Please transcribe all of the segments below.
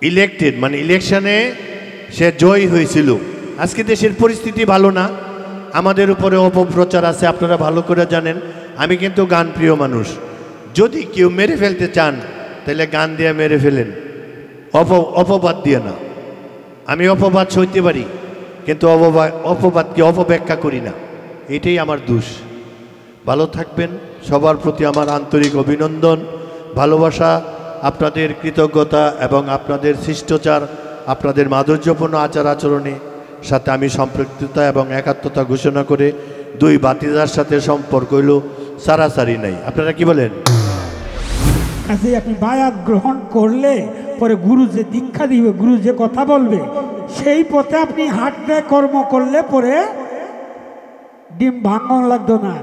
Elected, মানে ইলেকশনে সে জয়ী হয়েছিল। আজকে দেশের পরিস্থিতি ভালো না, আমাদের উপরে অপপ্রচার আছে, আপনারা ভালো করে জানেন। আমি কিন্তু গান প্রিয় মানুষ, যদি কেউ মেরে ফেলতে চান তাহলে গান দিয়ে মেরে ফেলেন, অপবাদ দিয়ে না। আমি অপবাদ সইতে পারি, কিন্তু অপবাদকে অপব্যাখ্যা করি না, এটাই আমার দোষ। ভালো থাকবেন, সবার প্রতি আমার আন্তরিক অভিনন্দন, ভালোবাসা, আপনাদের কৃতজ্ঞতা এবং আপনাদের শিষ্টাচার, আপনাদের মাধুর্যপূর্ণ আচার আচরণে সাথে আমি সম্পৃক্ততা এবং একাত্মতা ঘোষণা করে দুই বাতিদার সাথে সম্পর্ক হইল সারাসারি নাই। আপনারা কি বলেন? আপনি বায়াত গ্রহণ করলে পরে গুরু যে দীক্ষা দিবে, গুরু যে কথা বলবে, সেই পথে আপনি হাঁটতে কর্ম করলে পরে ডিম ভাঙন লাগতো না,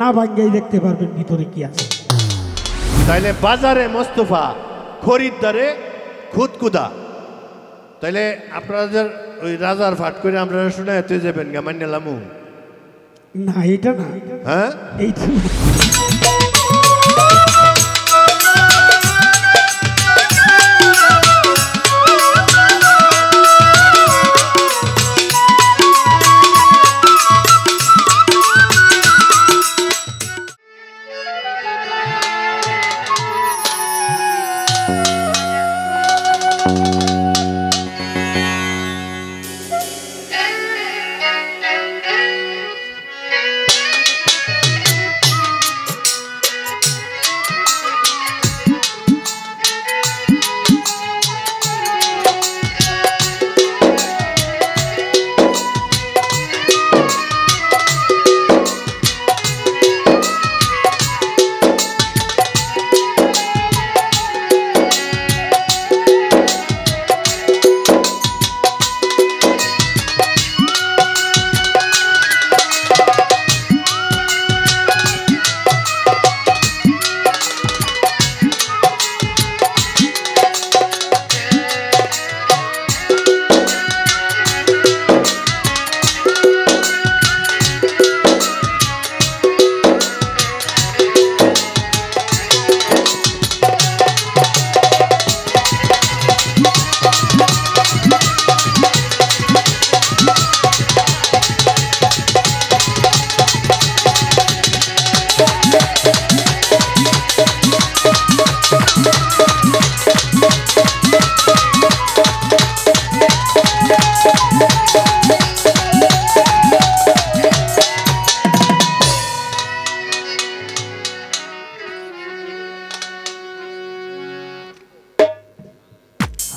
না ভাঙ্গেই দেখতে পারবেন ভিতরে কি আছে। তাইলে বাজারে মোস্তফা, খরিদ্দারে খুদকুদা। তাইলে আপনাদের ওই রাজার ফাট করে আমরা শুনে এতে যাবেন গা মান্যালামু না, এটা না, হ্যাঁ এইটা না।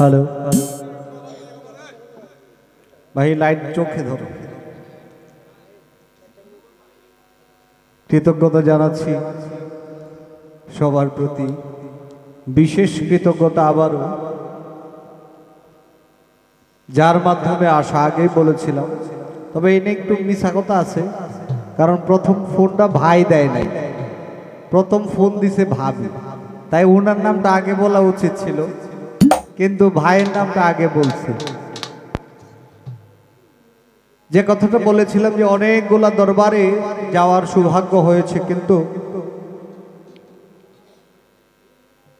হ্যালো ভাই, লাইট চোখে ধরো। কৃতজ্ঞতা জানাচ্ছি সবার প্রতি, বিশেষ কৃতজ্ঞতা আবারও যার মাধ্যমে আসা, আগেই বলেছিলাম। তবে এনে একটু মিছা কথা আছে, কারণ প্রথম ফোনটা ভাই দেয় নাই, প্রথম ফোন দিছে ভাবি, তাই ওনার নামটা আগে বলা উচিত ছিল, কিন্তু ভাইয়ের নামটা আগে বলছে। যে কথাটা বলেছিলাম যে অনেকগুলা দরবারে যাওয়ার সৌভাগ্য হয়েছে, কিন্তু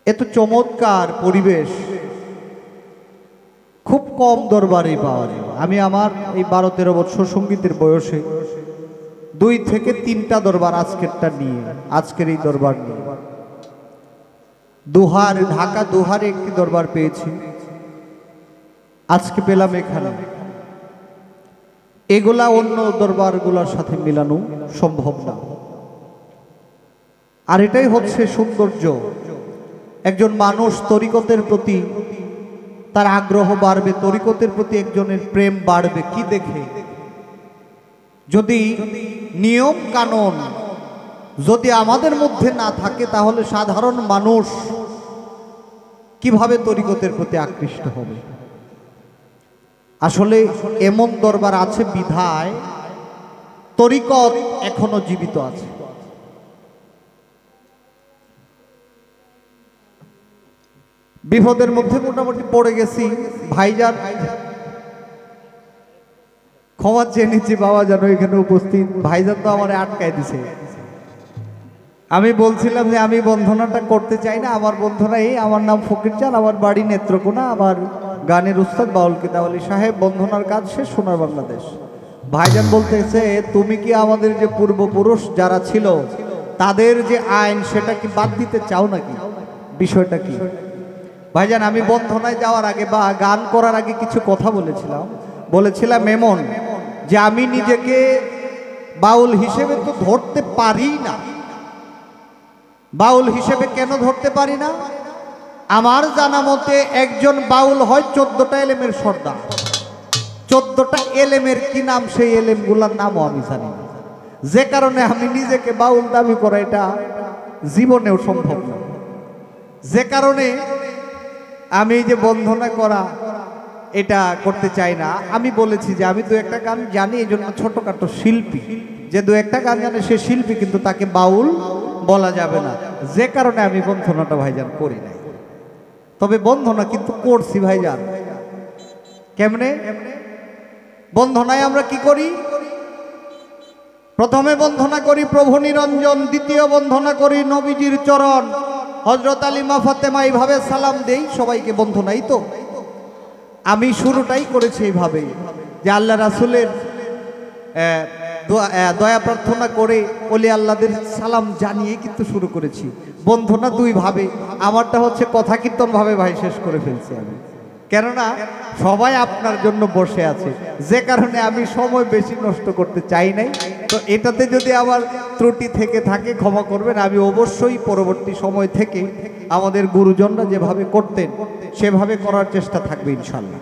এত চমৎকার পরিবেশ খুব কম দরবারেই পাওয়া যায়। আমি আমার এই 12-13 বছর সঙ্গীতের বয়সে 2 থেকে 3টা দরবার, আজকের এই দরবার নিয়ে ঢাকা দোহারে একটি দরবার পেয়েছি, আজকে পেলাম এখানে। এগুলা অন্য দরবারগুলোর সাথে মিলানো সম্ভব না। আর এটাই হচ্ছে সৌন্দর্য। একজন মানুষ তরিকতের প্রতি তার আগ্রহ বাড়বে, তরিকতের প্রতি একজনের প্রেম বাড়বে কি দেখে? যদি নিয়ম কানুন যদি আমাদের মধ্যে না থাকে, তাহলে সাধারণ মানুষ কিভাবে তরিকতের প্রতি আকৃষ্ট হবে? আসলে এমন দরবার আছে বিধায় তরিকত এখনো জীবিত আছে। বিপদের মধ্যে মোটামুটি পড়ে গেছি, ভাইজান ক্ষমা চেয়ে নিচ্ছি, বাবা যেন এখানে উপস্থিত। ভাইজান তো আমার আটকায় দিছে। আমি বলছিলাম যে আমি বন্ধনাটা করতে চাই না, আমার বন্ধনা এই, আমার নাম ফকির চাল, আমার বাড়ি নেত্রকোনা, আমার গানের উস্তাদ বাউল কিতাব আলী সাহেব, বন্ধনার কাজ শেষ, সোনার বাংলাদেশ। ভাইজান বলতেছে তুমি কি আমাদের যে পূর্বপুরুষ যারা ছিল তাদের যে আইন সেটা কি বাদ দিতে চাও নাকি? বিষয়টা কি ভাইজান? আমি বন্ধনায় যাওয়ার আগে বা গান করার আগে কিছু কথা বলেছিলাম এমন যে আমি নিজেকে বাউল হিসেবে তো ধরতে পারি না। বাউল হিসেবে কেন ধরতে পারি না? আমার জানা মতে একজন বাউল হয় 14টা এলেমের সর্দার। 14টা এলেমের কি নাম, সেই এলেমগুলোর নামও আমি জানি না, যে কারণে আমি নিজেকে বাউল দাবি করা এটা জীবনেও সম্ভব না। যে কারণে আমি যে বন্ধনা করা এটা করতে চাই না। আমি বলেছি যে আমি দু একটা গান জানি, এই জন্য ছোটখাটো শিল্পী, যে দু একটা গান জানে সে শিল্পী, কিন্তু তাকে বাউল বলা যাবে না, যে কারণে আমি বন্ধনাটা ভাইজান করি নাই। তবে বন্ধনা কিন্তু করছি ভাইজান। কেমনে বন্ধনায় আমরা কি করি? প্রথমে বন্ধনা করি প্রভু নিরঞ্জন, দ্বিতীয় বন্ধনা করি নবীজির চরণ, হযরত আলী মা ফাতেমা, এইভাবে সালাম দেই সবাইকে বন্ধনাই। তো আমি শুরুটাই করেছি এইভাবে যে আল্লাহ রাসূলের দয়া প্রার্থনা করে ওলি আল্লাহদের সালাম জানিয়ে কিন্তু শুরু করেছি। বন্ধনা দুই ভাবে, আমারটা হচ্ছে কথা কীর্তন ভাবে ভাই শেষ করে ফেলছি আমি, কেননা সবাই আপনার জন্য বসে আছে, যে কারণে আমি সময় বেশি নষ্ট করতে চাই নাই। তো এটাতে যদি আমার ত্রুটি থেকে থাকে ক্ষমা করবেন। আমি অবশ্যই পরবর্তী সময় থেকে আমাদের গুরুজনরা যেভাবে করতেন সেভাবে করার চেষ্টা থাকবে ইনশাল্লাহ।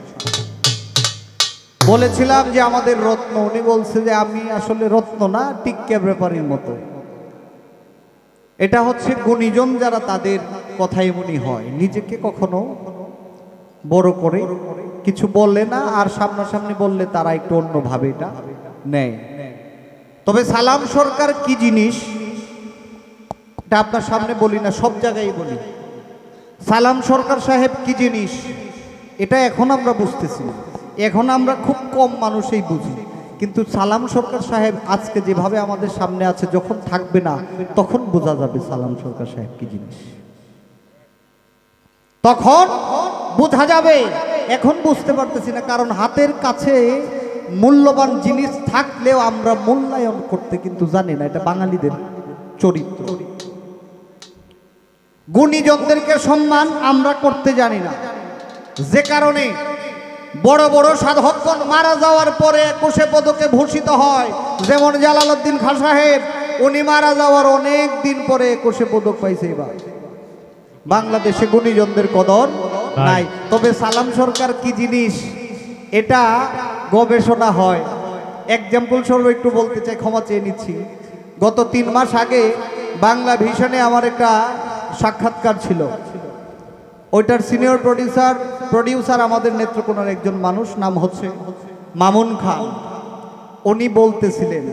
বলেছিলাম যে আমাদের রত্ন, উনি বলছে যে আমি আসলে রত্ন না, টিক্কা ব্যাপারীর মতো। এটা হচ্ছে গুণীজন যারা, তাদের কথাই এমনই হয়, নিজেকে কখনো বড় করে কিছু বললে না, আর সামনাসামনি বললে তারা একটু অন্যভাবে এটা নেয়। তবে সালাম সরকার কি জিনিস এটা আপনার সামনে বলি না, সব জায়গায় বলি। সালাম সরকার সাহেব কি জিনিস এটা এখন আমরা বুঝতেছি না, এখন আমরা খুব কম মানুষই বুঝি। কিন্তু সালাম সরকার সাহেব আজকে যেভাবে আমাদের সামনে আছে, যখন থাকবে না তখন বোঝা যাবে সালাম সরকার সাহেব কি জিনিস, তখন বোঝা যাবে। এখন বুঝতে পারতেছি না, কারণ হাতের কাছে মূল্যবান জিনিস থাকলেও আমরা মূল্যায়ন করতে কিন্তু জানি না। এটা বাঙালিদের চরিত্র। গুণীজনদেরকে সম্মান আমরা করতে জানি না, যে কারণে বড় বড় সাধকগণ মারা যাওয়ার পরে 21 পদকে ভূষিত হয়। যেমন জালালউদ্দিন খান সাহেব, উনি মারা যাওয়ার অনেক দিন পরে 21 পদক পাইছে। এবার বাংলাদেশে গুণীজনদের কদর নাই। তবে সালাম সরকার কি জিনিস এটা গবেষণা হয়। এক্সাম্পল স্বরূপ একটু বলতে চাই, ক্ষমা চেয়ে নিচ্ছি। গত 3 মাস আগে বাংলা ভিশনে আমার একটা সাক্ষাৎকার ছিল। ওইটার সিনিয়র প্রডিউসার আমাদের নেত্রকোনার একজন মানুষ, নাম হচ্ছে মামুন খান। উনি বলতেছিলেন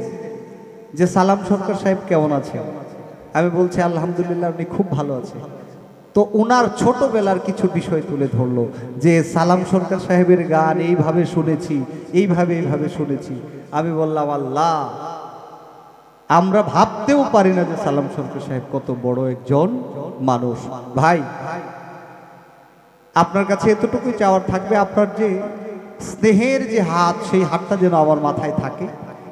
যে সালাম সরকার সাহেব কেমন আছে। আমি বলছি আলহামদুলিল্লাহ, উনি খুব ভালো আছে। তো ওনার ছোটবেলার কিছু বিষয় তুলে ধরলো, যে সালাম সরকার সাহেবের গান এইভাবে শুনেছি, এইভাবে শুনেছি। আমি বললাম আল্লাহ, আমরা ভাবতেও পারি না যে সালাম সরকার সাহেব কত বড় একজন মানুষ। ভাই, আপনার কাছে এতটুকুই চাওয়ার থাকবে, আপনার যে স্নেহের যে হাত, সেই হাতটা যেন আমার মাথায় থাকে,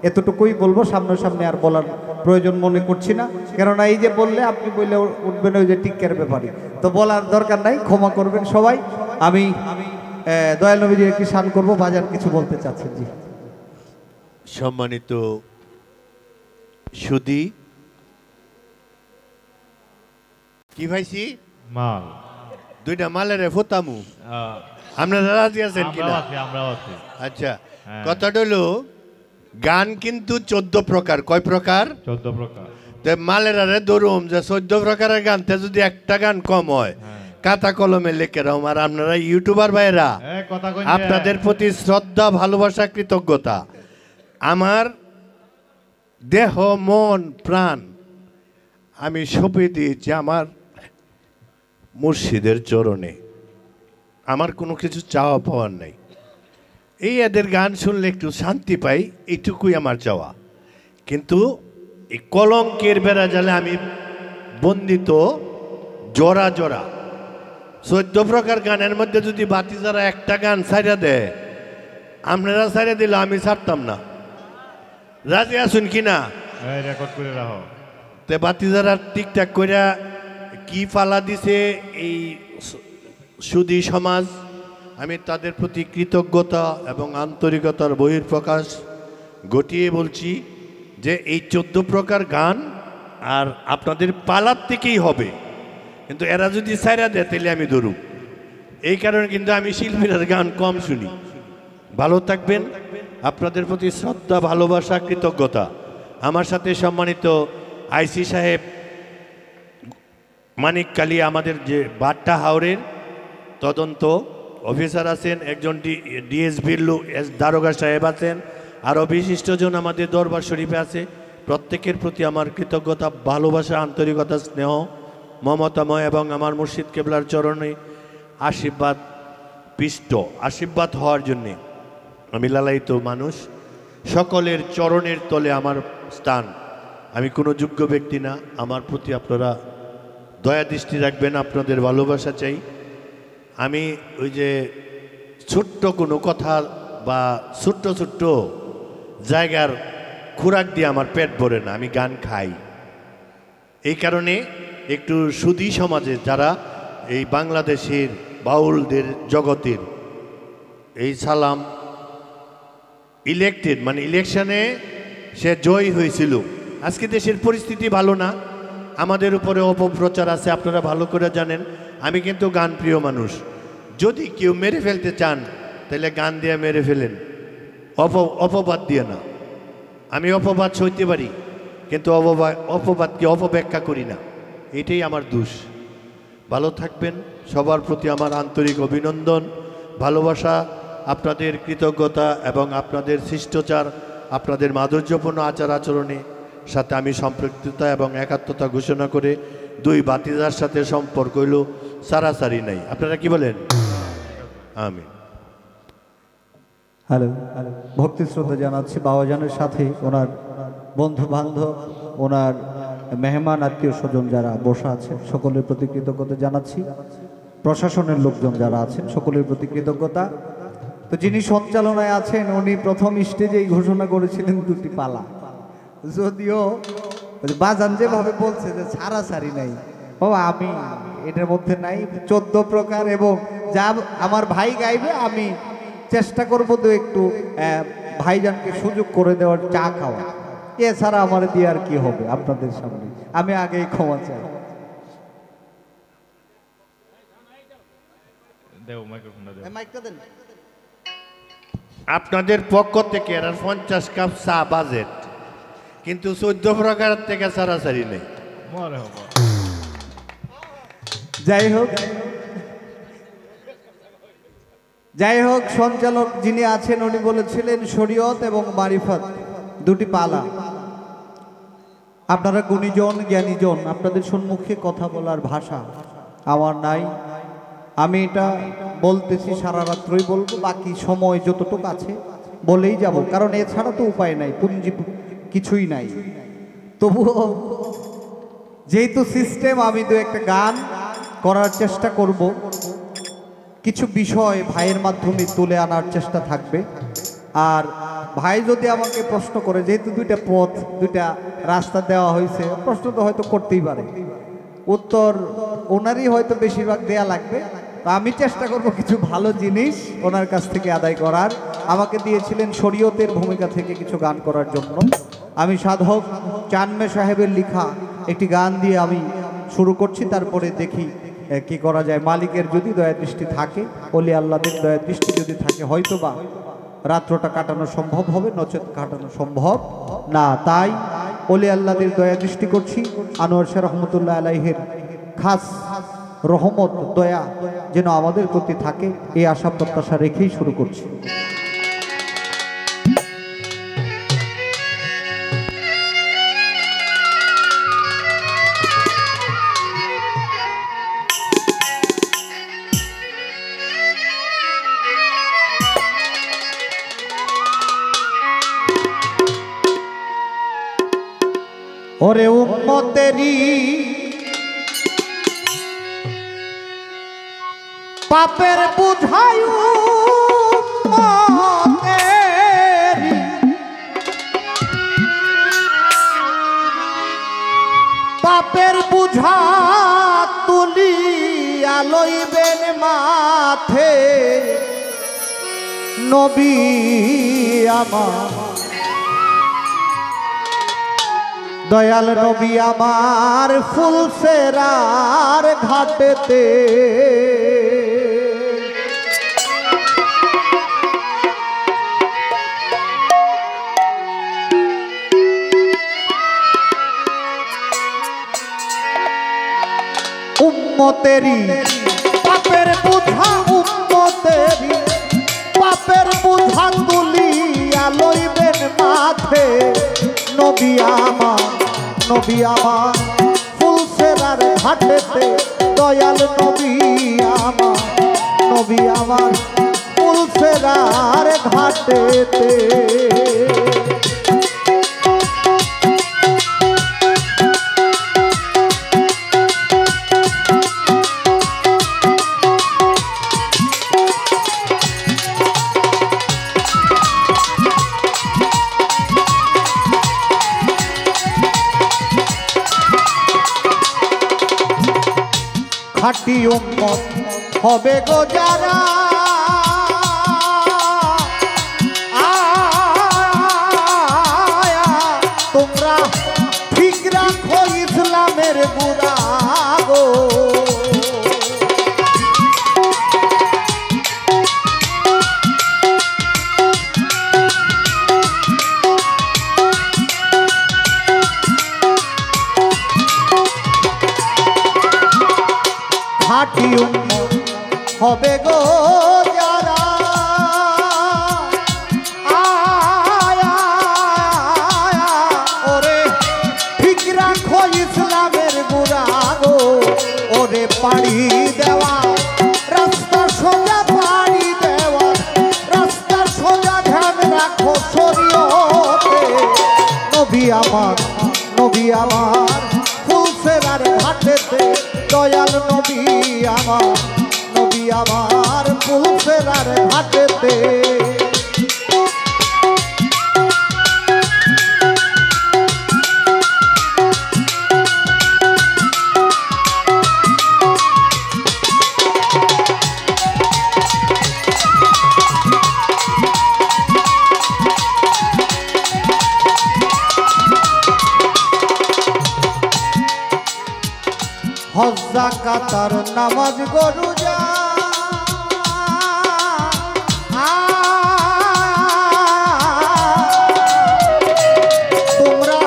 এতটুকুই বলবো। সামনাসামনি আর বলার প্রয়োজন মনে করছি না, কেননা এই যে বললে আপনি বললে উঠবেন ওই যে টিক্কার ব্যাপারে, তো বলার দরকার নাই, ক্ষমা করবেন সবাই। আমি দয়াল নবীজির একটি শান করবো। বাজার কিছু বলতে চাচ্ছেন? জি, সম্মানিত সুধী, কি ভাইছি মাল দুইটা মালের ফোতামু, আপনারা রাজি আছেন কিনা? আচ্ছা, কথাটা হলো গান কিন্তু 14 প্রকার। কয় প্রকার? 14 প্রকার। মালের আরে ধরুম যে 14 প্রকারের গানতে যদি একটা গান কম হয়, খাতা কলমে লিখে রাম। আর আপনারা ইউটিউবার ভাইরা, আপনাদের প্রতি শ্রদ্ধা, ভালোবাসা, কৃতজ্ঞতা। আমার দেহ, মন, প্রাণ আমি সঁপে দিয়েছি আমার মুর্শিদের চরণে। আমার কোনো কিছু চাওয়া পাওয়ার নাই। এই এদের গান শুনলে একটু শান্তি পাই, এইটুকুই আমার চাওয়া। কিন্তু এই কলঙ্কের বেড়া জালে আমি বন্দিত, জোড়া জোড়া। 14 প্রকার গানের মধ্যে যদি বাতি যারা একটা গান ছাইড়া দেয়, আপনারা ছাইড়া দিলে আমি ছাড়তাম না। রাজি আসুন কিনা? রেকর্ড করে রাখো। তে বাতি যারা ঠিকঠাক করে কি ফালা দিছে এই সুধী সমাজ, আমি তাদের প্রতি কৃতজ্ঞতা এবং আন্তরিকতার বহিঃপ্রকাশ ঘটিয়ে বলছি যে এই 14 প্রকার গান আর আপনাদের পালার থেকেই হবে, কিন্তু এরা যদি ছাইড়া দেয় তাহলে আমি ধরু। এই কারণে কিন্তু আমি শিল্পীর গান কম শুনি। ভালো থাকবেন, আপনাদের প্রতি শ্রদ্ধা, ভালোবাসা, কৃতজ্ঞতা। আমার সাথে সম্মানিত আইসি সাহেব মানিক কালী, আমাদের যে বাট্টা হাওরের তদন্ত অফিসার আছেন, একজন ডিএসবির দারোগা সাহেব আছেন, আরও বিশিষ্টজন আমাদের দরবার শরীফে আছে। প্রত্যেকের প্রতি আমার কৃতজ্ঞতা, ভালোবাসা, আন্তরিকতা, স্নেহ, মমতাময় এবং আমার মুর্শিদ কেবলার চরণে আশীর্বাদ আশীর্বাদ হওয়ার জন্যে আমি লালায়িত মানুষ। সকলের চরণের তলে আমার স্থান। আমি কোনো যোগ্য ব্যক্তি না। আমার প্রতি আপনারা দয়া দৃষ্টি রাখবেন, আপনাদের ভালোবাসা চাই। আমি ওই যে ছোট্ট কোনো কথা বা ছোট্ট ছোট্ট জায়গার খোরাক দিয়ে আমার পেট ভরে না, আমি গান খাই। এই কারণে একটু সুধী সমাজে যারা এই বাংলাদেশের বাউলদের জগতের এই সালাম ইলেকটেড মানে ইলেকশনে সে জয়ী হয়েছিল। আজকে দেশের পরিস্থিতি ভালো না, আমাদের উপরে অপপ্রচার আছে, আপনারা ভালো করে জানেন। আমি কিন্তু গান প্রিয় মানুষ। যদি কেউ মেরে ফেলতে চান তাহলে গান দিয়ে মেরে ফেলেন, অপবাদ দিয়ে না। আমি অপবাদ সইতে পারি, কিন্তু অপবাদকে অপব্যাখ্যা করি না, এটাই আমার দোষ। ভালো থাকবেন, সবার প্রতি আমার আন্তরিক অভিনন্দন, ভালোবাসা, আপনাদের কৃতজ্ঞতা এবং আপনাদের শিষ্টাচার, আপনাদের মাধুর্যপূর্ণ আচার আচরণে সাথে আমি সম্পৃক্ততা এবং একাত্মতা ঘোষণা করে দুই বাতিজার সাথে সম্পর্ক হইল সারাসারি নাই। আপনারা কি বলেন? আমিন। হ্যালো, ভক্তি শ্রদ্ধা জানাচ্ছি বাবাজানের সাথে ওনার বন্ধু বান্ধব, ওনার মেহমান আত্মীয় স্বজন যারা বসা আছেন সকলের প্রতি কৃতজ্ঞতা জানাচ্ছি। প্রশাসনের লোকজন যারা আছেন সকলের প্রতি কৃতজ্ঞতা। তো যিনি সঞ্চালনায় আছেন উনি প্রথম স্টেজেই ঘোষণা করেছিলেন 2টি পালা, যদিও বাজান যেভাবে বলছে যে ছাড়াছাড়ি নাই, ও আমি এটার মধ্যে নাই। 14 প্রকার এবং যা আমার ভাই গাইবে আমি চেষ্টা করবো তো একটু ভাইজানকে সুযোগ করে দেওয়ার, চা খাওয়া, এছাড়া আমার দিয়ে আর কি হবে আপনাদের সামনে। আমি আগেই ক্ষমা চাই। মাইকটা দেন। আপনাদের পক্ষ থেকে এরা 50 কাপ চা বাজেট, কিন্তু 14 প্রকার থেকে সারাসারি নেই। যাই হোক সঞ্চালক যিনি আছেন উনি বলেছিলেন শরীয়ত এবং মারিফত 2টি পালা। আপনারা গুণীজন জ্ঞানীজন, আপনাদের সম্মুখে কথা বলার ভাষা আমার নাই। আমি এটা বলতেছি সারা রাত্রই বলবো, বাকি সময় যতটুকু আছে বলেই যাব, কারণ এছাড়া তো উপায় নাই, পুঞ্জি কিছুই নাই। তবুও যেহেতু সিস্টেম, আমি তো একটা গান করার চেষ্টা করব, কিছু বিষয় ভাইয়ের মাধ্যমে তুলে আনার চেষ্টা থাকবে। আর ভাই যদি আমাকে প্রশ্ন করে, যেহেতু 2টা পথ 2টা রাস্তা দেওয়া হয়েছে, প্রশ্ন তো হয়তো করতেই পারে, উত্তর ওনারই হয়তো বেশিরভাগ দেয়া লাগবে। তো আমি চেষ্টা করব কিছু ভালো জিনিস ওনার কাছ থেকে আদায় করার। আমাকে দিয়েছিলেন শরীয়তের ভূমিকা থেকে কিছু গান করার জন্য। আমি সাধক চানমে সাহেবের লেখা একটি গান দিয়ে আমি শুরু করছি, তারপরে দেখি কি করা যায়। মালিকের যদি দয়া দৃষ্টি থাকে, ওলি আল্লাহদের দয়া দৃষ্টি যদি থাকে, হয়তোবা রাত্রটা কাটানো সম্ভব হবে, নচেত কাটানো সম্ভব না। তাই ওলি আল্লাহদের দয়া দৃষ্টি করছি। আনোয়ার শাহ রহমতুল্লাহ আলাইহের খাস রহমত দয়া যেন আমাদের প্রতি থাকে, এই আশা প্রত্যাশা রেখেই শুরু করছি। ওরে উম্মতেরি পাপের বুঝায়ু পাপের বুঝা তুলিয়া লইবেন মাথে নবী আমার দয়াল নবী আমার ফুলসেরার ঘাটেতে উম্মতেরি পাপের বুঝা উম্মতেরি পাপের বুঝা তুলিয়া লইবেন মাথে নবী আমার ফুলসেরার ঘাটেতে দয়াল নবী আমার ফুলসেরার ঘাটেতে খাঁটি উম্মত হবে গো যারা তোমরা ঠিক রাখো ইসলামের বুড়া গো খাঁটি উম্মত হবে গো যারা ওরে ঠিক রাখো ইসলামের বুড়া গো ওরে পাড়ি দেওয়া রাস্তা সোজা পাড়ি দেওয়া রাস্তা সোজা ধ্যান রাখো শরীয়তে নবী আমার ফুলসেরার ঘাটেতে দয়াল নবী আমার ফুলসেরার ঘাটেতে হজ যাকাত নামাজ গরু যা তোমরা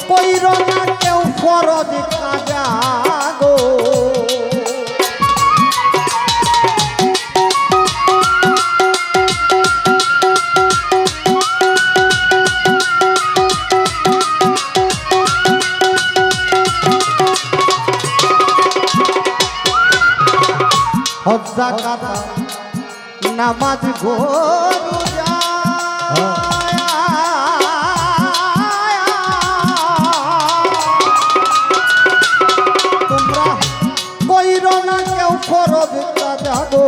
কইরো না কেউ ফরজ কাজা গো হজ যাকাত নামাজ গরু যা তোমরা কইরো না কেউ ফরজ কাজা গো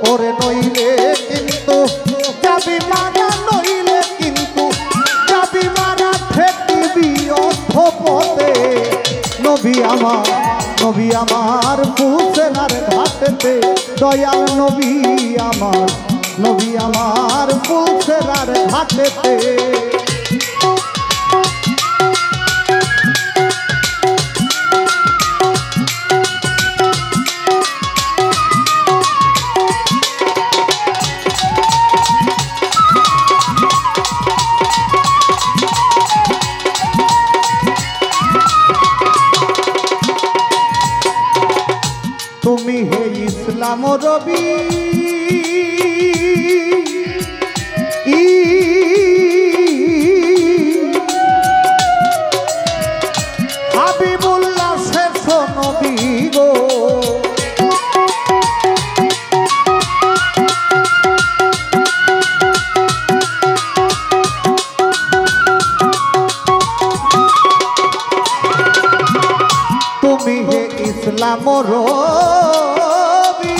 ওরে নইলে কিন্তু যাবি মারা নইলে কিন্তু যাবি মারা ঠেকিবি অধপথে নবী আমার ফুলসেরার ঘাটেতে দয়াল নবী আমার ফুলসেরার ঘাটেতে তুমি হে ইসলাম রবি হাবিবুল্লাহ শেষ নবী গো তুমি হে ইসলাম রবি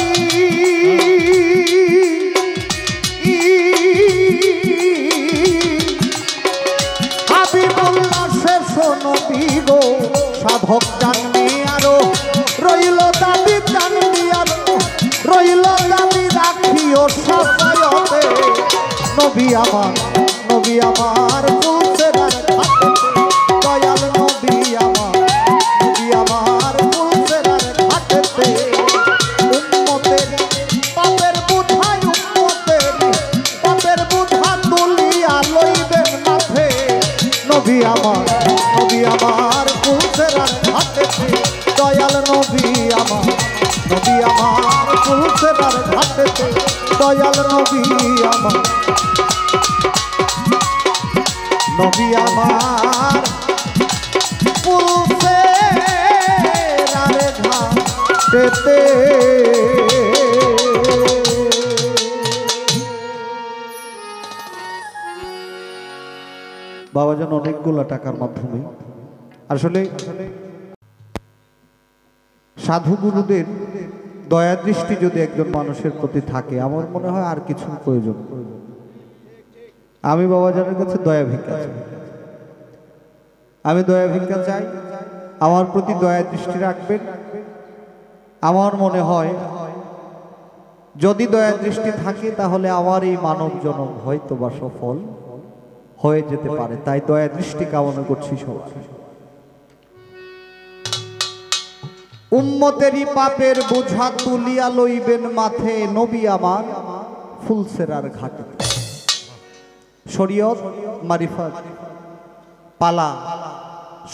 হোক জাননি আরো রইল দাবি জাননি আরো রইল দাবি রাখিও সাফায়তে নবী আমার ফুলসেরার ঘাটেতে দয়াল নবী আমার ফুলসেরার ঘাটেতে উম্মতের পাপের বুঝাই পাপের বুঝা তুলিয়া লইবেন মাথে নবী আমার ফুলসেরার ঘাটেতে দয়াল নবী আমার ফুলসেরার ঘাটেতে দয়াল নবী আমার ফুলসেরার ঘাটেতে। বাবাজান অনেকগুলো টাকার মাধ্যমে আসলে সাধু গুরুদের দয়া দৃষ্টি যদি একজন মানুষের প্রতি থাকে আমার মনে হয় আর কিছু প্রয়োজন। আমি বাবাজানের কাছে দয়া ভিক্ষা চাই, আমি দয়া ভিক্ষা চাই, আমার প্রতি দয়া দৃষ্টি রাখবেন। আমার মনে হয় যদি দয়া দৃষ্টি থাকে তাহলে আমার এই মানব জনম হয়তো বা সফল হয়ে যেতে পারে, তাই দয়া দৃষ্টি কামনা করছি সবাই। উম্মতেরই পাপের বোঝা তুলিয়া লইবেন মাথে নবী আমার ফুলসেরার ঘাটে। শরীয়ত মারিফাত পালা,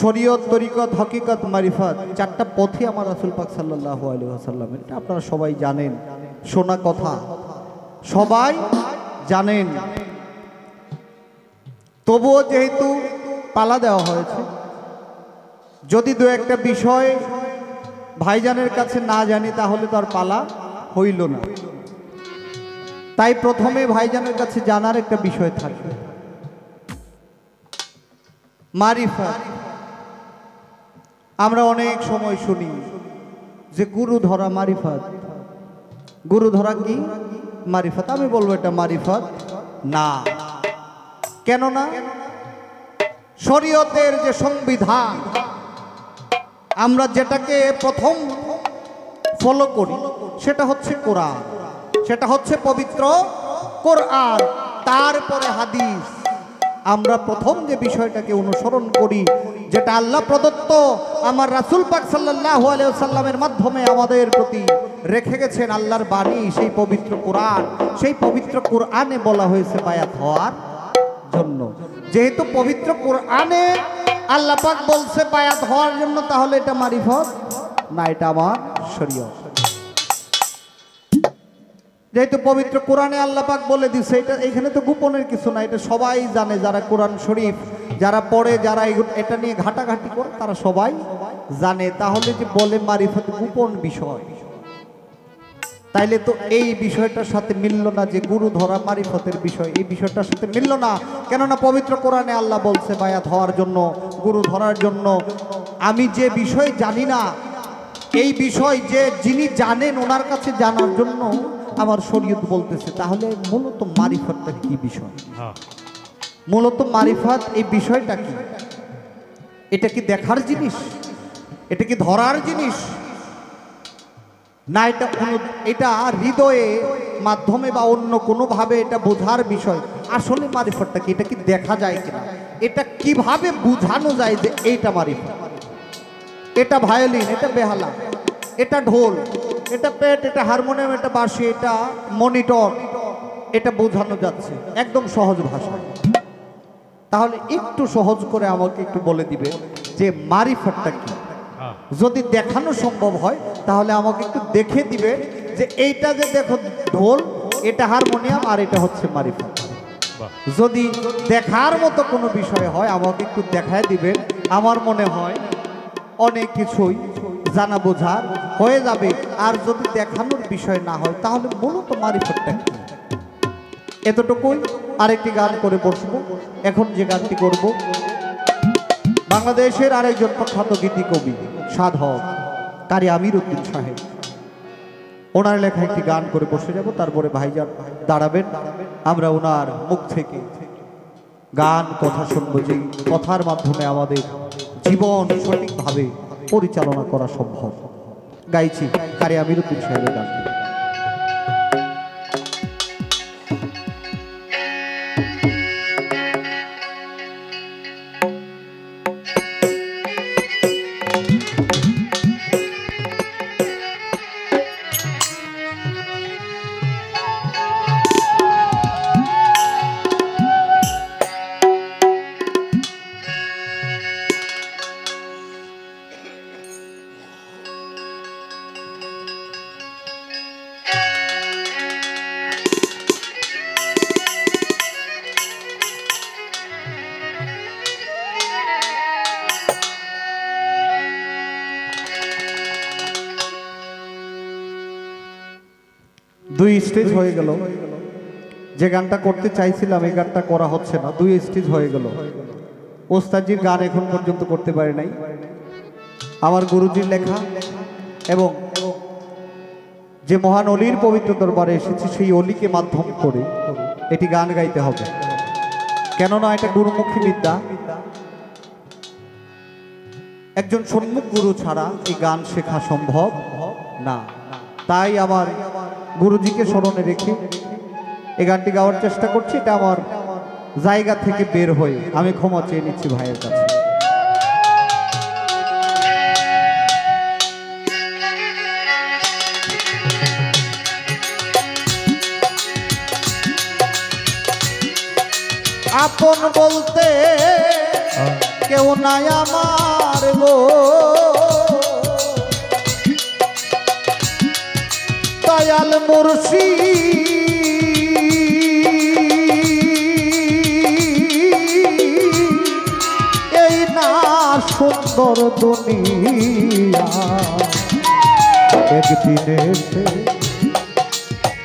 শরীয়ত তরিকত হকিকত মারিফাত, চারটা পথই আমার রাসূল পাক সাল্লাল্লাহু আলাইহি ওয়াসাল্লামের। এটা আপনারা সবাই জানেন, শোনা কথা, সবাই জানেন। তবুও যেহেতু পালা দেওয়া হয়েছে, যদি দু একটা বিষয় ভাইজানের কাছে না জানি তাহলে তার পালা হইল না। তাই প্রথমে ভাইজানের কাছে জানার একটা বিষয় থাকবে মারিফাত। আমরা অনেক সময় শুনি যে গুরু ধরা মারিফাত, গুরু ধরা কি মারিফাত। আমি বলবো এটা মারিফাত না। কেননা শরীয়তের যে সংবিধান, আমরা যেটাকে প্রথম ফলো করি সেটা হচ্ছে কোরআন, সেটা হচ্ছে পবিত্র কোরআন, তারপরে হাদিস। আমরা প্রথম যে বিষয়টাকে অনুসরণ করি, যেটা আল্লাহ প্রদত্ত আমার রাসূল পাক সাল্লাল্লাহু আলাইহি ওয়াসাল্লামের মাধ্যমে আমাদের প্রতি রেখে গেছেন আল্লাহর বাণী, সেই পবিত্র কোরআন। সেই পবিত্র কোরআনে বলা হয়েছে বায়াত হওয়ার জন্য। যেহেতু পবিত্র কোরআনে আল্লাহ পাক বলছে বায়াত হওয়ার জন্য, তাহলে এটা মারিফত না, এটা আমার শরীয়ত। যেহেতু পবিত্র কোরআনে আল্লাহ পাক বলে দিছে, এটা এখানে তো গোপনের কিছু না, এটা সবাই জানে। যারা কোরআন শরীফ যারা পড়ে, যারা এটা নিয়ে ঘাটাঘাটি করে, তারা সবাই জানে। তাহলে যে বলে মারিফত গোপন বিষয়, তাইলে তো এই বিষয়টার সাথে মিলল না যে গুরু ধরা মারিফতের বিষয়, এই বিষয়টার সাথে মিলল না। কেননা পবিত্র কোরআনে আল্লাহ বলছে বায়াত হওয়ার জন্য, গুরু ধরার জন্য। আমি যে বিষয় জানি না, এই বিষয় যে যিনি জানেন ওনার কাছে জানার জন্য আমার শরীয়ত বলতেছে। তাহলে মূলত মারিফতটা কি বিষয়? মূলত মারিফত এই বিষয়টা কি? এটা কি দেখার জিনিস? এটা কি ধরার জিনিস? না এটা হৃদয়ে মাধ্যমে বা অন্য কোনোভাবে এটা বোঝার বিষয়? আসলে মারিফতটা কি? এটা কি দেখা যায় কিনা? এটা কিভাবে বোঝানো যায় যে এইটা মারিফত? এটা ভায়োলিন, এটা বেহালা, এটা ঢোল, এটা পেট, এটা হারমোনিয়াম, এটা বাঁশি, এটা মনিটর, এটা বোঝানো যাচ্ছে একদম সহজ ভাষায়। তাহলে একটু সহজ করে আমাকে একটু বলে দিবে যে মারিফতটা কি? যদি দেখানো সম্ভব হয় তাহলে আমাকে একটু দেখে দিবে যে এইটা যে দেখো ঢোল, এটা হারমোনিয়াম, আর এটা হচ্ছে মারিফত। যদি দেখার মতো কোনো বিষয় হয় আমাকে একটু দেখায় দিবেন। আমার মনে হয় অনেক কিছুই জানা বোঝার হয়ে যাবে। আর যদি দেখানোর বিষয় না হয় তাহলে মূলত মারিফতটা কি? এতটুকুই। আরেকটি গান করে বসবো। এখন যে গানটি করব, বাংলাদেশের আরেকজন প্রখ্যাত গীতি কবি সাধক কারি আমির উদ্দিন সাহেব, ওনার লেখা একটি গান করে বসে যাব। তারপরে ভাইজান দাঁড়াবেন, আমরা ওনার মুখ থেকে গান কথা শুনবো, যে কথার মাধ্যমে আমাদের জীবন সঠিকভাবে পরিচালনা করা সম্ভব। গাইছি কারি আমিরউদ্দিন সাহেবের গান। দুই স্টেজ হয়ে গেল। যে গানটা করতে চাইছিলাম এই গানটা করা হচ্ছে না, দুই স্টেজ হয়ে গেল। ওস্তাদজির গান এখন পর্যন্ত করতে পারে নাই। আমার গুরুজির লেখা এবং যে মহান অলির পবিত্র দরবারে এসেছি সেই অলিকে মাধ্যম করে এটি গান গাইতে হবে, কেননা এটা গুরুমুখী বিদ্যা। একজন সন্মুখ গুরু ছাড়া এই গান শেখা সম্ভব না। তাই আমার গুরুজিকে স্মরণে রেখে এই গানটি গাওয়ার চেষ্টা করছি। এটা আমার জায়গা থেকে বের হয়ে আমি ক্ষমা চেয়ে নিচ্ছি ভাইয়ের কাছে। আপন বলতে কেউ নাই আমার গো, দয়াল মুর্শিদ এই না সুন্দর দুনিয়া, একদিনে এসে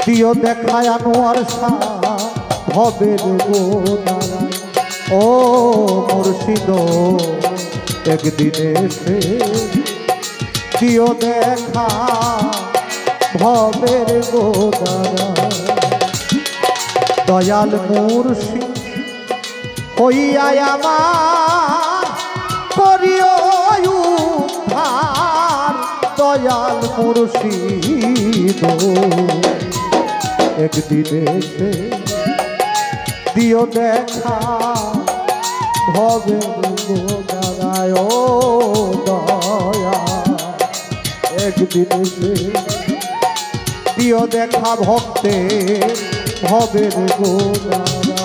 দিও দেখায় আনোয়ার শাহ ভবের গোদারা। ও মুর্শিদ একদিনে এসে দিও দেখা ভবের গোদারা। দয়াল মুর্শিদ হইয়া আমার করিও উদ্ধার। দয়াল মুর্শিদ একদিনে এসে দিও দেখা ভবের গোদারায়। ও দয়া একদিনে এসে দিও দেখা ভক্তের ভবের গোদারা।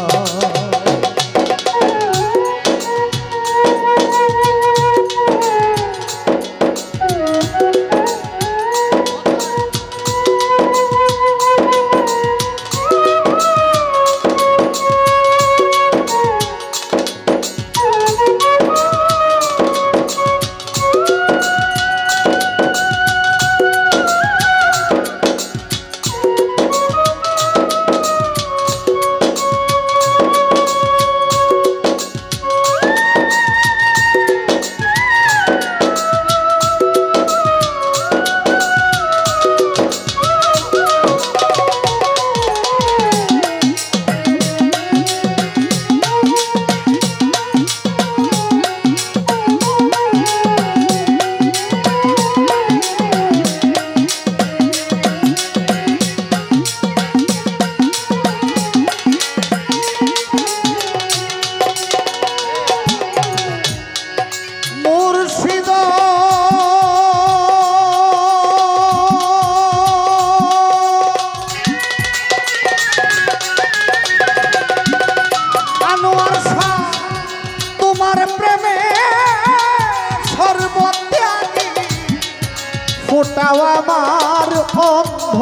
ফোটাও আমার অন্ধ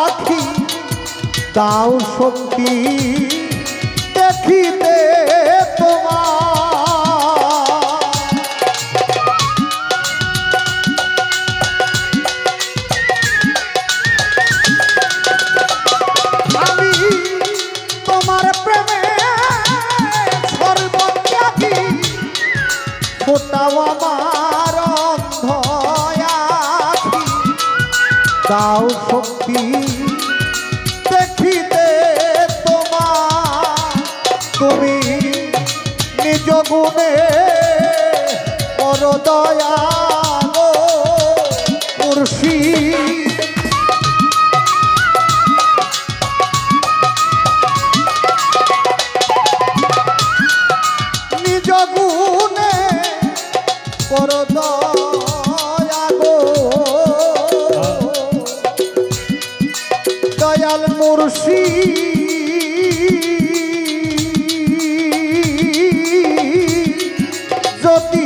আখি, দাও শক্তি দেখিতে তোমার। আমি তোমার প্রেমে সর্বত্যাগী, ফোটাও আমার অন্ধ আখি, দাও শক্তি দেখিতে তোমার। তুমি নিজ গুণে বড় দয়া মুর্শিদ নিজ গুণে কর দয়া গো দয়াল মুর্শিদ যদি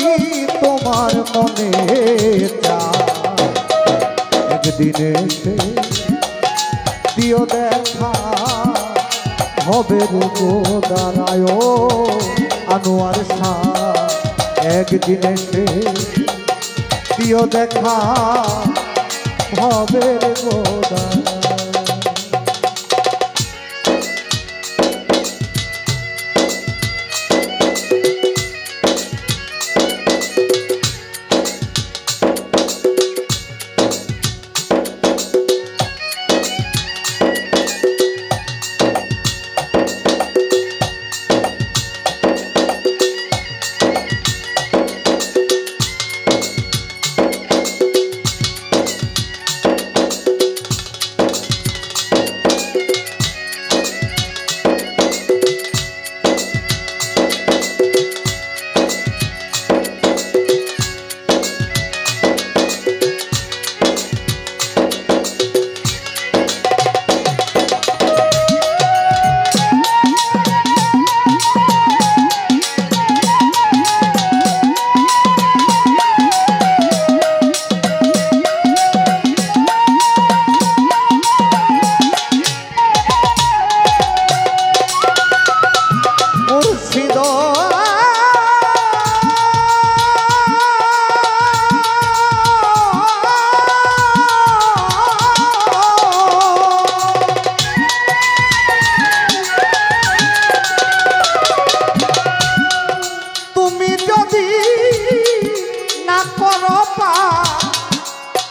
তোমার মনে চায় একদিন এসে দিও দেখা হবে রূপো দাঁড়ায় আনোয়ার শাহ একদিন এসে দিও দেখা হবে রূপো দাঁড়ায়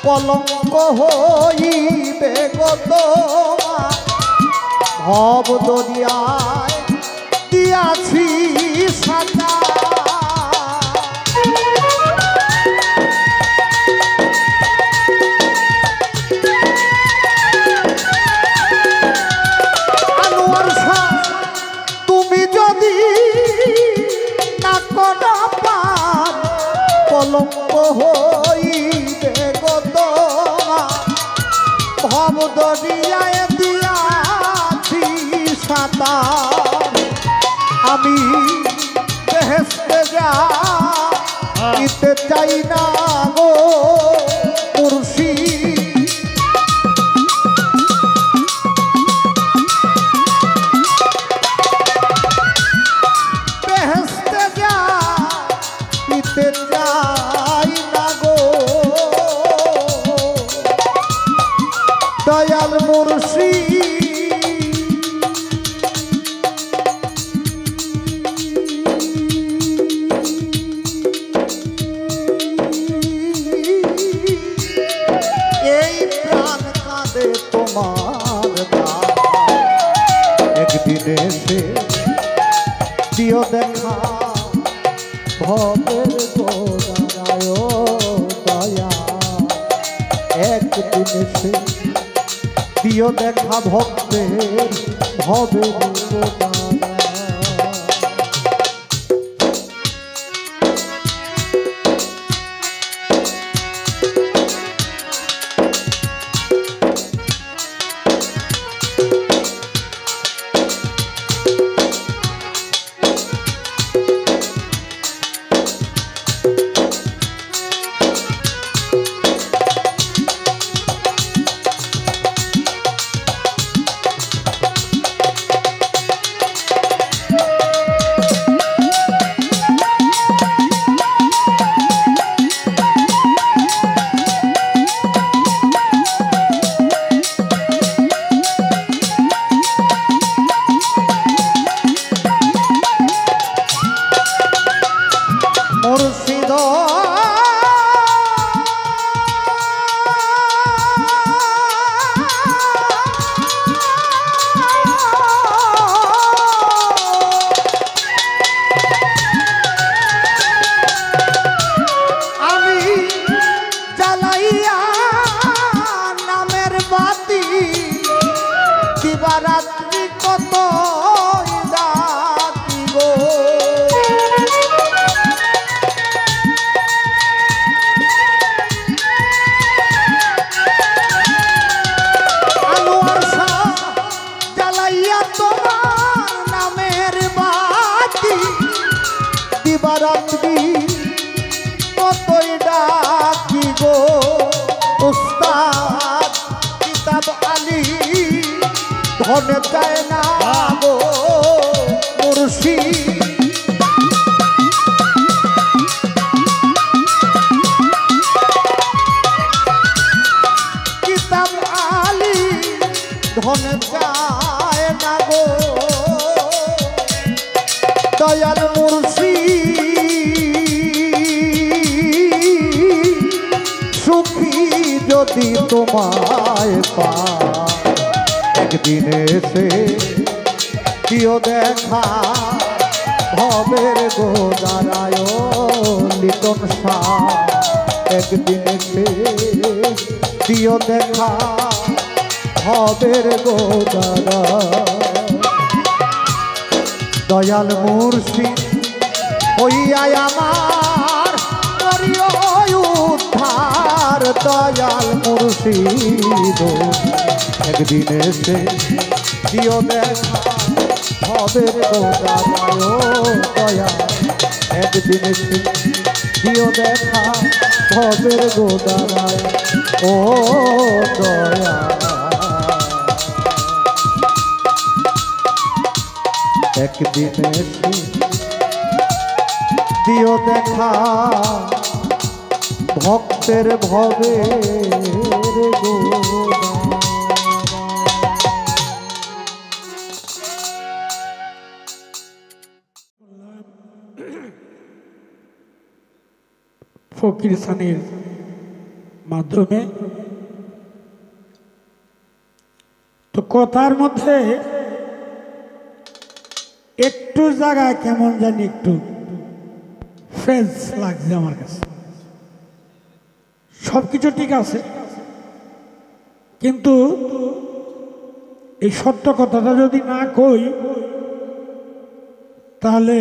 কলঙ্ক হইবে গো তোমার ভব দরিয়ায় দিয়াছি সাজা আনোয়ার শাহ তুমি যদি না করো পার কলঙ্ক হইবে গো তোমার ভব দরিয়ায় দিয়াছি সাঁতার আমি বেহেশতে যাইতে চাই না গো মুর্শিদ বেহেশতে যাইতে চাই না গো দয়াল মুর্শিদ এই প্রাণ কাঁদে তোমার একদিন এসে দিও দেখা ভবের গোদারায় দয়া একদিন এসে দিও দেখা ভক্তের ভবের গোদারায় দিবারাত্রি কত ডাকি গো আলোয়ার শাহ জ্বালাইয়া তোমার নামের বাতি দিবারাত্রি কতই ডাকি গো উস্তাদ কিতাব আলী ধনে চায় না গো মুর্শিদ কিতাব আলী ধনে চায় না গো দয়াল মুর্শিদ সুখী যদি তোমায় পায় একদিন এসে দিও দেখা ভবের গোদারায় লিটন শাহ একদিন এসে দিও দেখা ভবের গোদারা দয়াল মুর্শিদ হইয়াই আমার করিও উদ্ধার দয়াল মুর্শিদ একদিন এসে দিও দেখা ভবের গোদারায় দয়াল একদিন এসে দিও দেখা ভবের গোদারায় ও দয়া একদিন এসে দিও দেখা ভক্তের ভবের গোদারায় ফকির সানির মাধ্যমে তো কথার মধ্যে একটু জায়গায় কেমন জানি একটু ফ্রেশ লাগছে আমার কাছে সবকিছু ঠিক আছে কিন্তু এই সত্য কথাটা যদি না কই তাহলে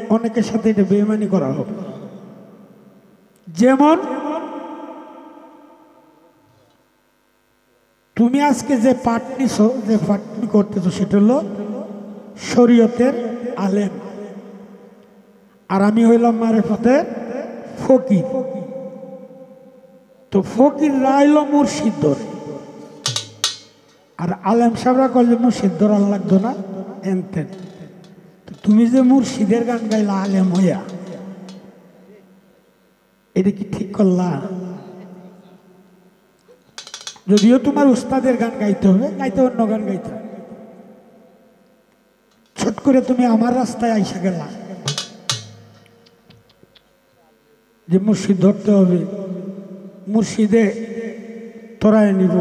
অনেকের সাথে এটা বেইমানি করা হবে যেমন তুমি আজকে যে পাঠ নিছো যে পাঠ করতেছো সেটা হলো শরীয়তের আলেম আর আমি হইলাম মারেফতের ফকির তো ফকির রাইল মুর্শিদ ধরে আর আলেম সাহেবরা কইলে মুর্শিদ ধরার লাগতো না এনতেন তুমি যে মুর্শিদের গান গাইলা আলেম হইয়া এটা কি ঠিক করলা যদিও তোমার উস্তাদের গান গাইতে হবে গাইতে অন্য গান গাইতে হবে ছোট করে তুমি আমার রাস্তায় আইসা গেলা যে মুর্শিদ ধরতে হবে মুর্শিদে তোরায় নিব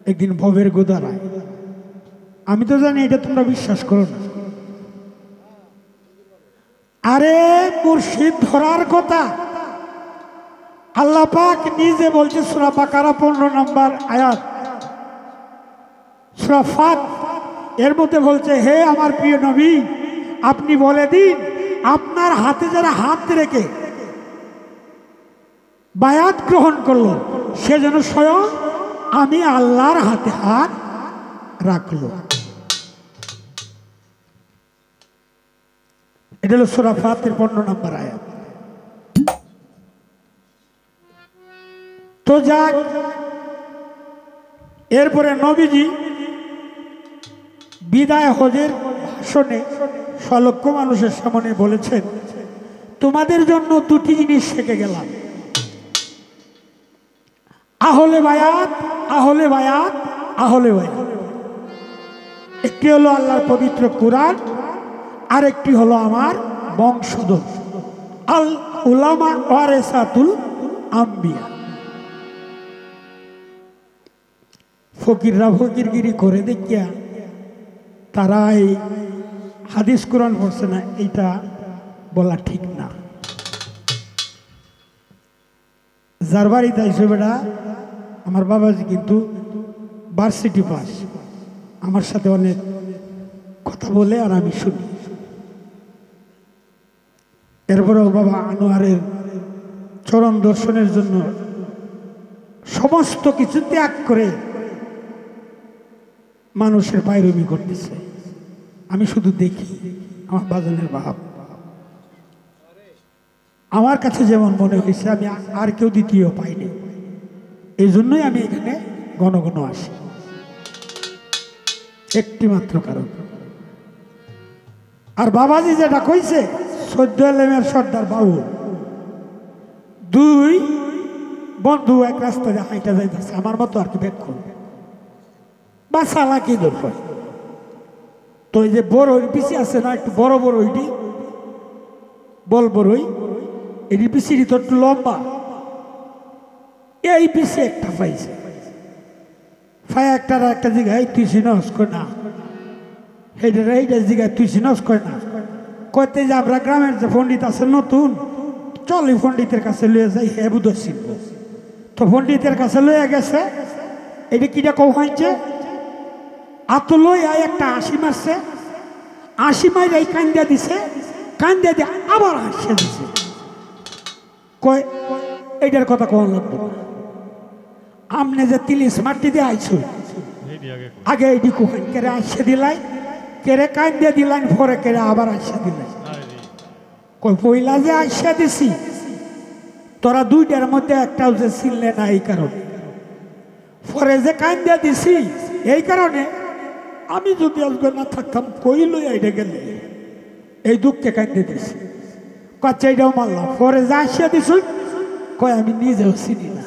একদিন ভবের গোদারায় আমি তো জানি এটা তোমরা বিশ্বাস করো না আরে মুর্শিদ ধরার কথা আল্লাহ পাক নিজে বলছে সূরা বাকারা 15 নম্বর আয়াত সূরা ফাত এর মধ্যে বলছে হে আমার প্রিয় নবী আপনি বলে দিন আপনার হাতে যারা হাত রেখে বায়াত গ্রহণ করলো সে যেন স্বয়ং আমি আল্লাহর হাতে হাত রাখলো এটা হলো সূরা ফাতির 15 নম্বর আয়াত তো যাক এরপরে নবীজি বিদায় হজের ভাষণে সলক্ষ মানুষের সামনে বলেছেন তোমাদের জন্য দুটি জিনিস শিখে গেলাম আহলে বায়াত আহলে বায়াত আহলে বায়াত একটি হলো আল্লাহর পবিত্র কুরআন আর একটি হলো আমার বংশধর আল উলামা ওয়ারাসাতুল আম্বিয়া ফকিররা ফকিরগিরি করে দেখিয়া তারা এই হাদিস কোরআন পড়ছে না এইটা বলা ঠিক না যার বাড়িতে আইসো বেটা আমার বাবাজি কিন্তু ভার্সিটি পাস আমার সাথে অনেক কথা বলে আর আমি শুনি। এরপরেও বাবা আনোয়ারের চরণ দর্শনের জন্য সমস্ত কিছু ত্যাগ করে মানুষের পায়রমি করতেছে। আমি শুধু দেখি আমার বাজানের ভাব। আমার কাছে যেমন মনে হয়েছে আমি আর কেউ দ্বিতীয় পাইনি, এই জন্যই আমি এখানে ঘন ঘন আসি। একটি মাত্র কারণ। আর বাবাজি যেটা কইছে 14 এলেমের সর্দার বাবু, দুই বন্ধু এক রাস্তা দিয়ে হাইটা যাইতেছে আমার মতো আর কি বেদ করবে বা চালাকি দরকার। তো এই যে বড়ই পিছিয়ে আছে না, একটু বড় বড় ওইটি বল বড়ই, এটি পিছিয়ে তো একটু লম্বা, এই পিছিয়ে একটা পাইছে ফাই একটা জায়গায় তুই চিনস কর না, এইটা জায়গায় তুই চিনস কর না, কইতে যে আমরা গ্রামের যে পণ্ডিত আছে নতুন, চল এই পণ্ডিতের কাছে লয়ে যাই, হে বুধ চিনব। তো পণ্ডিতের কাছে লয়ে গেছে, এটা কিটা কৌ হয়েছে আত লইয়া একটা 80 মারছে, 80 মাইরে কান্দিয়া দিছে, কান্দিয়া দিয়ে আবার হাসিয়া দিছে। কয় এইটার কথা কখন লাগবে না, আমনে যে 30 মাটি দিয়ে আইছো আগে এইটি কোহান কেড়ে আসে দিলাই, কেড়ে কান্দিয়া দিলাম, পরে কেড়ে আবার আসে দিলাই। কই পইলা যে আসে দিছি, তোরা দুইটার মধ্যে একটাও যে ছিললে না এই কারণে, পরে যে কান্দিয়া দিছি এই কারণে, আমি যদি আজকে না থাকতাম কই লই আইডে গেলে, এই দুঃখে কান্দিয়ে দিছি। কচ্ছা এইটাও মারলাম, পরে যে আসিয়া দিছ কয় আমি নিজেও চিনি না।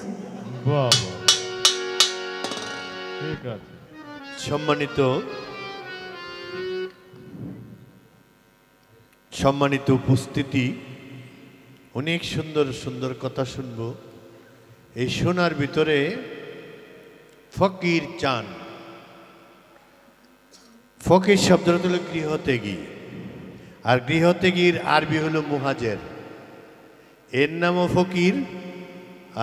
সম্মানিত উপস্থিতি, অনেক সুন্দর সুন্দর কথা শুনবো। এই শোনার ভিতরে ফকির চান, ফকির শব্দটা হলো গৃহত্যাগী, আর গৃহত্যাগীর আরবি হলো মুহাজের, এর নামও ফকির।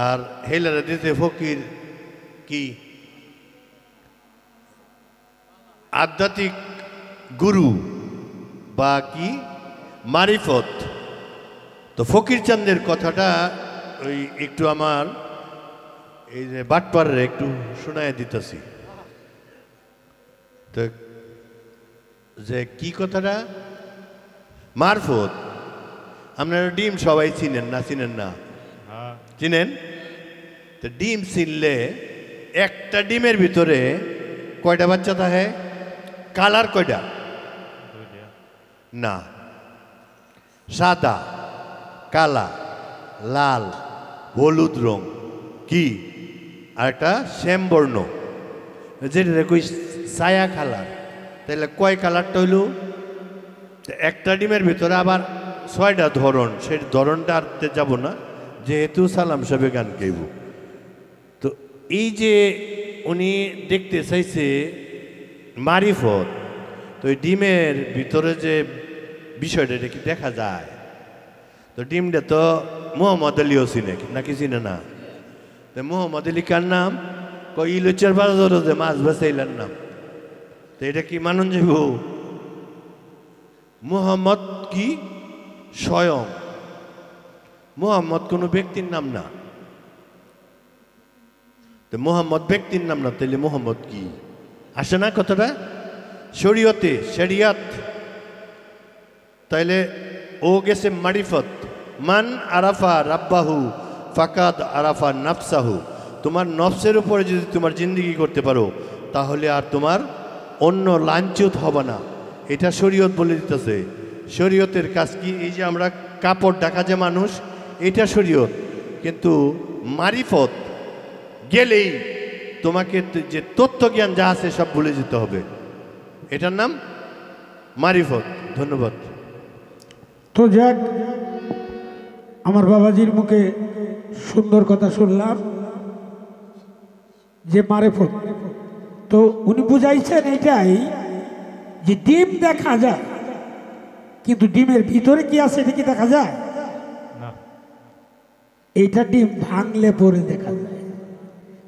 আর হেলারা দিতে ফকির কি আধ্যাত্মিক গুরু বা কি মারিফত। তো ফকির চাঁদের কথাটা ওই একটু আমার এই যে বাটপাড়ে একটু শোনায় দিতেছি। তো যে কি কথাটা মারফত, আপনারা ডিম সবাই চিনেন না? চিনেন না? চিনেন? তো ডিম চিনলে একটা ডিমের ভিতরে কয়টা বাচ্চা থাকে? কালার কয়টা? না, সাদা, কালা, লাল, হলুদ রং, কি আর একটা শ্যামবর্ণ, যেটা কই ছায়া কালার। তাহলে কয় কালারটা হইল? একটা ডিমের ভিতরে আবার 6টা ধরন, সেই ধরনটা আনতে যাব না, যেহেতু সালাম সাহেব গান গাইব। তো এই যে উনি দেখতে চাইছে মারিফত, তো এই ডিমের ভিতরে যে বিষয়টা এটা কি দেখা যায়? তো ডিমটা তো মোহাম্মদ আলীও চিনে নাকি চিনে না? তো মোহাম্মদ আলী কার নাম? ইলুচার বাজার যে মাছ বেচাইলার নাম। তো এটা কি মানুন যাব? মোহাম্মদ কি স্বয়ং, মোহাম্মদ কোনো ব্যক্তির নাম না। তো মোহাম্মদ ব্যক্তির নাম না, তাহলে মোহাম্মদ কি? আসে না কথাটা? শরীয়তে, শরিয়াত। তাইলে ও গেছে মারিফত। মান আরাফা রাব্বাহু ফাকাদ আরাফা নাফসাহু। তোমার নফসের উপরে যদি তোমার জিন্দিগি করতে পারো, তাহলে আর তোমার অন্য লাঞ্ছিত হবে না। এটা শরীয়ত বলে দিতেছে। শরীয়তের কাজ কি? এই যে আমরা কাপড় ঢাকা যে মানুষ, এটা শরীয়ত। কিন্তু মারিফত গেলেই তোমাকে যে তথ্য জ্ঞান যা আছে সব ভুলে যেতে হবে, এটার নাম মারিফত। ধন্যবাদ। তো যাক, আমার বাবাজির মুখে সুন্দর কথা শুনলাম যে মারিফত। তো উনি বুঝাইছেন এইটাই যে ডিম দেখা যায়, কিন্তু ডিমের ভিতরে কি আছে এটা কি দেখা যায় না। এইটা ডিম ভাঙলে পরে দেখা যায়,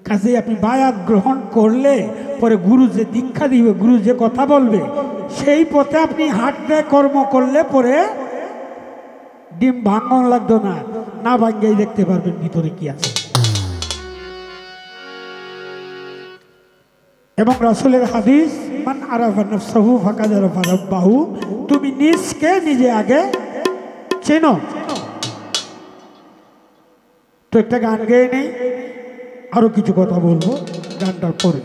কাজে আপনি বায়াত গ্রহণ করলে পরে গুরু যে দীক্ষা দিবে, গুরু যে কথা বলবে সেই পথে আপনি হাঁটতে কর্ম করলে পরে ডিম ভাঙন লাগতো না, না ভাঙ্গেই দেখতে পারবেন ভিতরে কি আছে। এবং রাসূলের হাদিস, মান আরাফা নাফসাহু ফাকাদ আরাফা রাব্বাহু, তুমি নিজকে নিজে আগে চেনো। তো একটা গান গেয়ে নেই, আরো কিছু কথা বলবো গানটার পরে।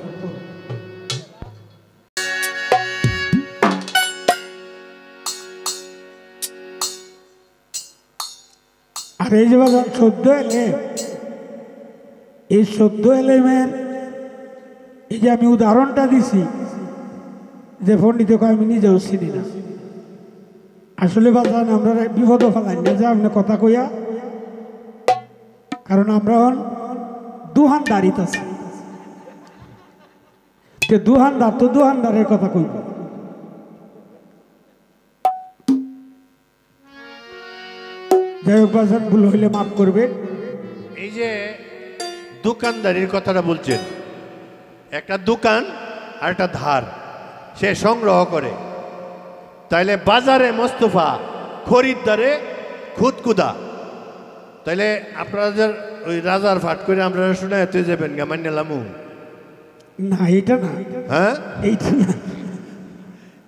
আর এই যে বাজার 14 এলেম, এই 14 এলেমের এই যে আমি উদাহরণটা দিছি যে পণ্ডিতকে আমি নিজেও চিনি না, আসলে বাজান আমরা বিপদ ফেলাই না যে আপনি কথা কইয়া, কারণ আমরা দুহান দাঁড়িত আছি, দুহানদার তো দুহানদারের কথা কইব। যাই হোক বাজান, ভুল হইলে মাফ করবেন। এই যে দোকানদারির কথাটা বলছেন, একটা দোকান আর একটা ধার সে সংগ্রহ করে, তাইলে বাজারে মোস্তফা, খরিদ্দারে খুদকুদা। তাইলে আপনাদের ওই রাজার ফাট করে আপনারা শুনে এতে যাবেন গামান্যালামু না, এইটা না, হ্যাঁ এইটা না।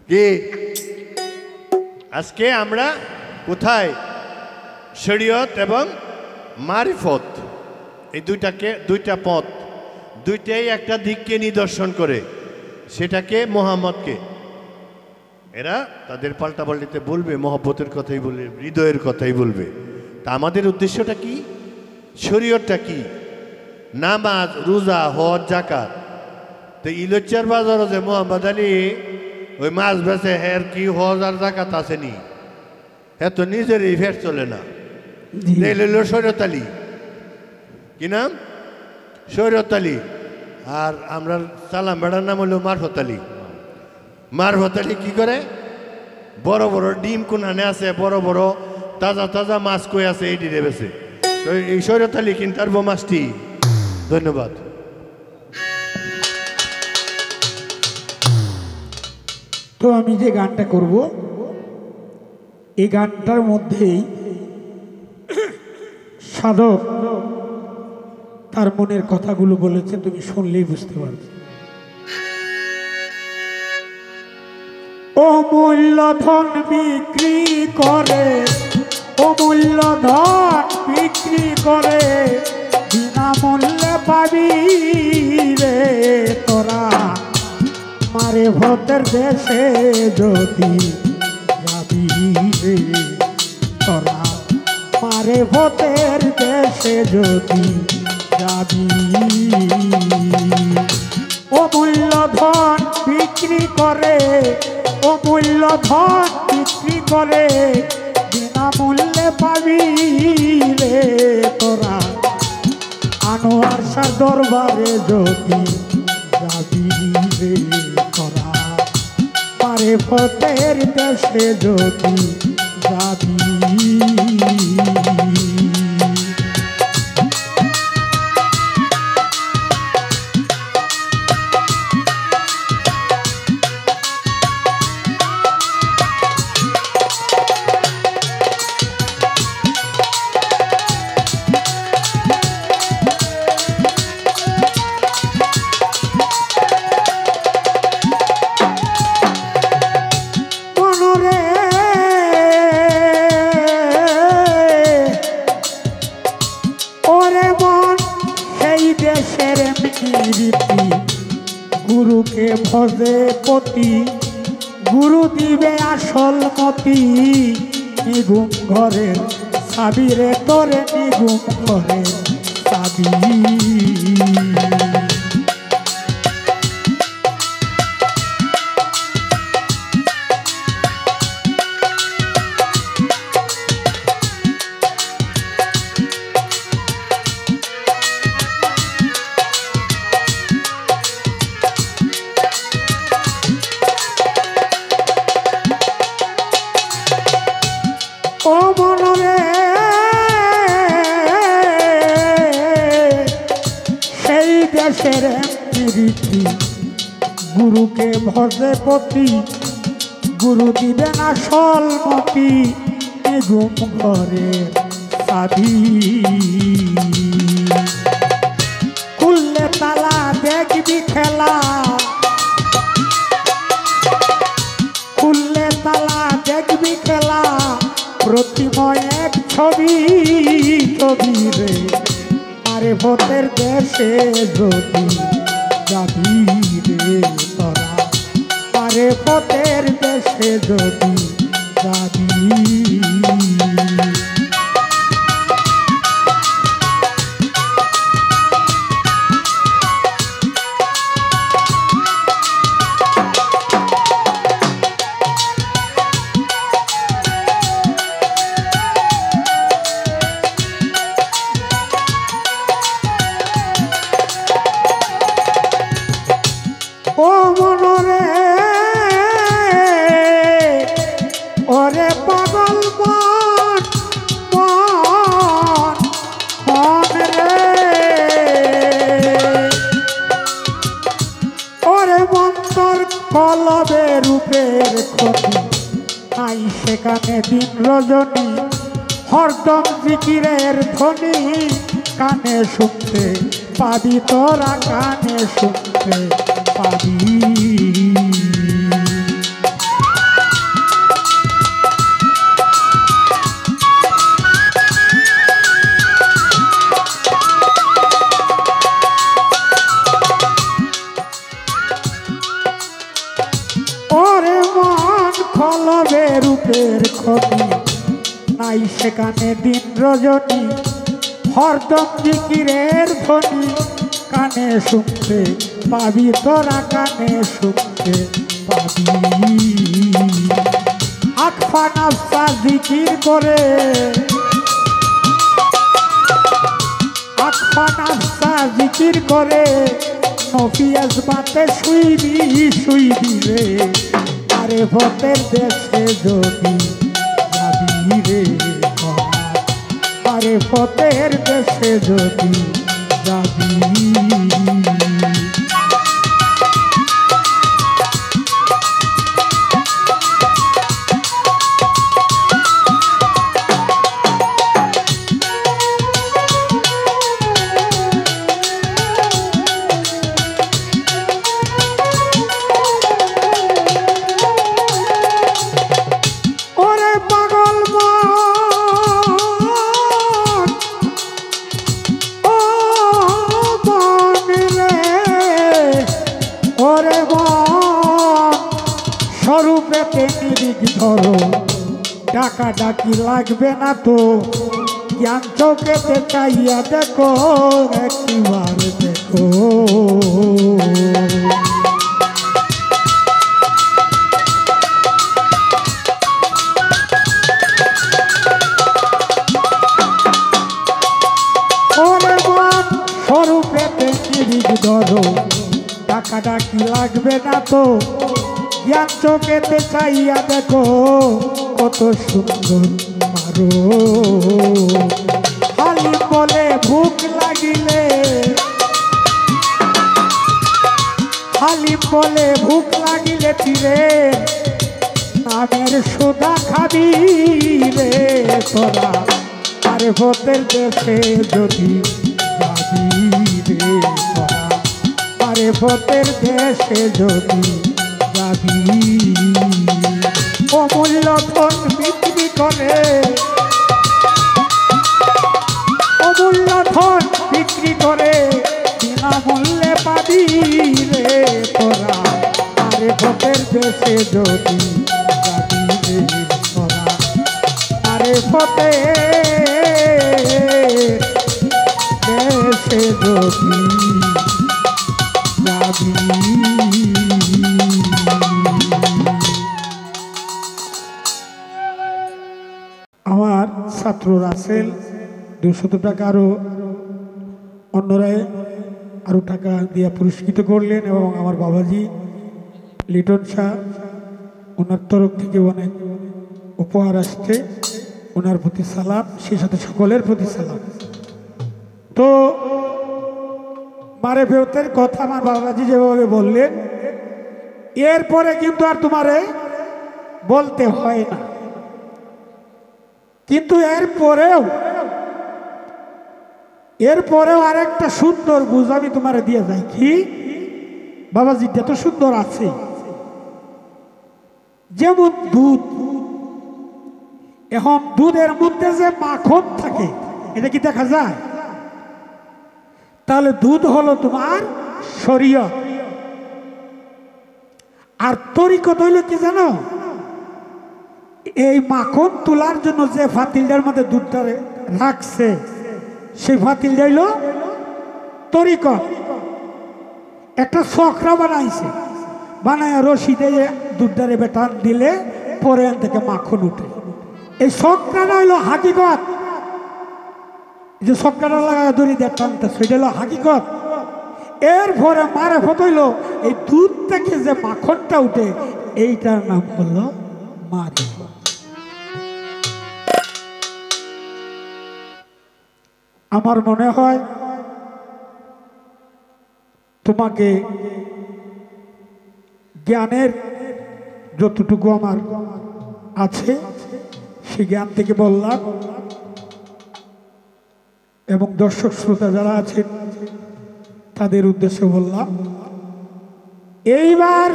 কি আজকে আমরা কোথায় শরীয়ত এবং মারিফত, এই দুইটা পথ, দুইটাই একটা দিককে নিদর্শন করে, সেটাকে মোহাম্মদকে এরা তাদের পাল্টাপাল্টিতে বলবে, মহব্বতের কথাই বলবে, হৃদয়ের কথাই বলবে। তা আমাদের উদ্দেশ্যটা কি, শরীয়তটা কি, নামাজ, রোজা, হজ, যাকাত। তো ইলোচ্চার বাজারও যে মোহাম্মদ আলী ওই মাছ বেচে, হের কি হজ আর জাকাত আসেনি, হ্যাঁ তো নিজেরই ফের চলে না। লইল শরীয়ত আলী, কি নাম, শরীয়ত আলী। আর আমরা সালাম বেড়ার নাম হলো মারফত আলী। মারফত আলী কি করে, বড় বড় ডিম কোনানে আছে, বড় বড় তাজা তাজা মাছ কই আছে, এই ডিরে বেছে। তো এই শরীয়ত আলী কিনতে পারবো মাছটি। ধন্যবাদ। তো আমি যে গানটা করব, এই গানটার মধ্যেই সাধক তার মনের কথাগুলো বলেছে, তুমি শুনলেই বুঝতে পারবে। অমূল্য ধন বিক্রি করে, অমূল্য ধন বিক্রি করে, বিনামূল্যে পাবি রে তোরা, মারে ভোটের দেশে যদি যাবি রে তোরা, মারে ভোটের দেশে যদি যাবি। অমূল্য ধন বিক্রি করে, অমূল্য ধন বিক্রি করে, বিনামূল্যে পাবি রে তোরা, আনোয়ার শাহ দরবারে যদি যাবি রে তোরা, মারে ভোটের দেশে যদি যাবি। গুরুকে ভজে পতি, গুরু দিবে আসল মতি, নিগুম ঘরের চাবি রে তোরে, নিগুম ঘরের চাবি। ও মনরে সেই ভজে পতি গুরু দিবে না সলমতি ঘুম ঘরে চাবি খুললে তালা দেখবি খেলা খুললে তালা দেখবি খেলা প্রতিময় এক ছবি ছবি রে আরে ভোটের দেশে যদি যাবি রে তোরা আরে ভোটের দেশে যদি যাবি ও মনরে ওরে পাগল মন মন মন রে ওরে মন্তর কলবে রূপের ক্ষতি নাই সেখানে দিন রজনী হরদম জিকিরের ধ্বনি কানে শুনতে পাবি তোরা কানে শুনতে পাবি ওরে মন কলবে রূপের ক্ষতি নাই সেখানে দিন রজনী হরদম জিকিরের ধ্বনি কানে শুনতে পাবি তোরা কানে শুনতে পাবি আকফা নাফসা জিকির করে আকফা নাফসা জিকির করে নফি আজমাতে শুইবি শুইবি রে আরে ভোটের দেশে যদি যাবি রে আরে ভোটের দেশে যদি যাবি স্বরূপে নিরিখ ধরো ডাকা ডাকি লাগবে না তো জ্ঞান চোখেতে চাইয়া দেখো একবার দেখো ওরে মন স্বরূপেতে নিরিখ ধরো ডাকা ডাকি লাগবে না তো জ্ঞান চোখেতে চাইয়া দেখো কত সুন্দর মারো হালিম বলে ভুক লাগিলে হালিম বলে ভুক লাগিলে তীরে নামের সোদা খাবি রে তোরা আরে ভোটের দেশে যদি যাবি রে তোরা আরে ভোটের দেশে যদি যাবি অমূল্য ধন বিক্রি করে অমূল্য ধন বিক্রি করে বিনামূল্যে পাবি রে তোরা আরে ভোটের দেশে যদি যাবি রে তোরা আরে ভোটের দেশে যদি যাবি আমার ছাত্র রাসেল 200 টাকা আরও অন্যরাই আরও টাকা দিয়ে পুরস্কৃত করলেন এবং আমার বাবাজি লিটন শাহ ওনার তরফ থেকে অনেক উপহার আসছে ওনার প্রতি সালাম সেই সাথে সকলের প্রতি সালাম। তো মারে ফেরতের কথা আমার বাবাজি যেভাবে বললেন এরপরে কিন্তু আর তোমারে বলতে হয় না। কিন্তু এরপরেও আরেকটা সুন্দর বুঝ আমি তোমারে দিয়ে যাই। কি বাবাজি, এটা তো সুন্দর আছে। যেমন দুধ, এখন দুধের মধ্যে যে মাখন থাকে এটা কি দেখা যায়? তাহলে দুধ হলো তোমার শরীয়ত। আর তরিকত হইল কি জানো? এই মাখন তোলার জন্য যে ফাতিলটার মধ্যে দুধটা রাখছে সেই ফাতিলটা হইল তরিকত। একটা চক্রা বানাইছে, বানায় রশি দিয়ে দুধটারে বেটান দিলে পরে এন থেকে মাখন উঠে। এই চক্রাটা হইল হাকিকত। যে চক্রাটা লাগায় দড়ি দিয়ে টানতে সেটা হলো হাকিকত। এরপরে মারেফত হইল এই দুধ থেকে যে মাখনটা উঠে এইটার নাম হলো মারিফত। আমার মনে হয় তোমাকে জ্ঞানের যতটুকু আমার আছে সে জ্ঞান থেকে বললাম, এবং দর্শক শ্রোতা যারা আছেন তাদের উদ্দেশ্যে বললাম। এইবার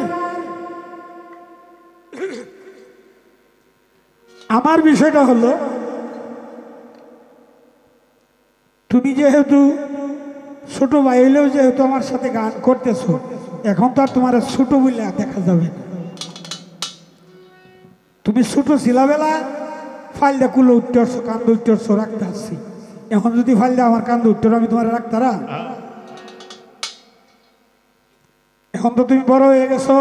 আমার বিষয়টা হলো, তুমি যেহেতু ছোট ভাই হইলেও যেহেতু আমার সাথে গান করতেছো, এখন তো আর তোমার ছোট বলে দেখা যাবে না। তুমি ছোট ছিলাবেলা ফাইলটা কুলো উঠতেছো, কান্দ উঠতেছো, রাখতে আসছি। এখন যদি ফাইলটা আমার কান্দ উঠতে আমি তোমার রাখতারা? এখন তো তুমি বড় হয়ে গেছো।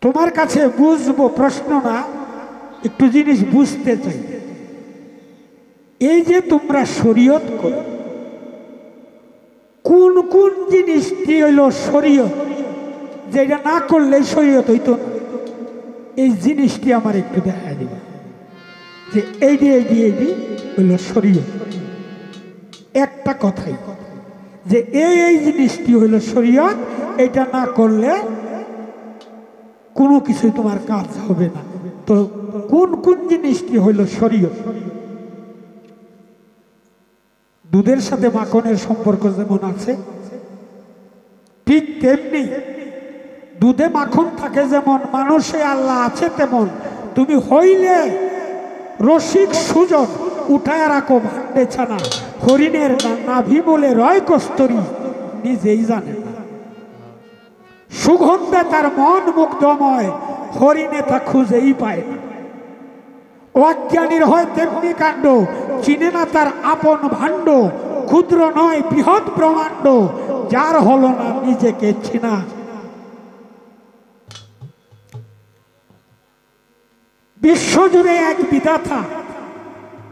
তোমার কাছে বুঝবো প্রশ্ন না, একটু জিনিস বুঝতে চাই। এই যে তোমরা শরীয়ত করো, কোন কোন জিনিসটি হইল শরীয়ত, যেটা না করলে শরীয়ত হইতো না, এই জিনিসটি আমার একটু দেখা দিবে যে এইটি হইল শরীয়ত। একটা কথাই যে এই জিনিসটি হইল শরীয়ত, এটা না করলে কোনো কিছুই তোমার কাজ হবে না। তো কোন কোন জিনিসটি হইল শরীয়ত? দুধের সাথে মাখনের সম্পর্ক যেমন আছে, ঠিক তেমনি দুধে মাখন থাকে যেমন, মানুষে আল্লাহ আছে তেমন। তুমি হইলে রসিক সুজন উঠায় রাখো ভান্ডে ছানা, হরিণের নাভি বলে রয় কস্তরী নিজেই জানে না। সুগন্ধে তার মন মুগ্ধময়, হরিণে তা খুঁজেই পায় না। অজ্ঞানীর হয় তেমনি কাণ্ড, চিনে না তার আপন ভাণ্ড। ক্ষুদ্র নয় বৃহৎ ব্রহ্মাণ্ড, যার হলো না নিজেকে চিনা। বিশ্বজুড়ে এক বিধাতা,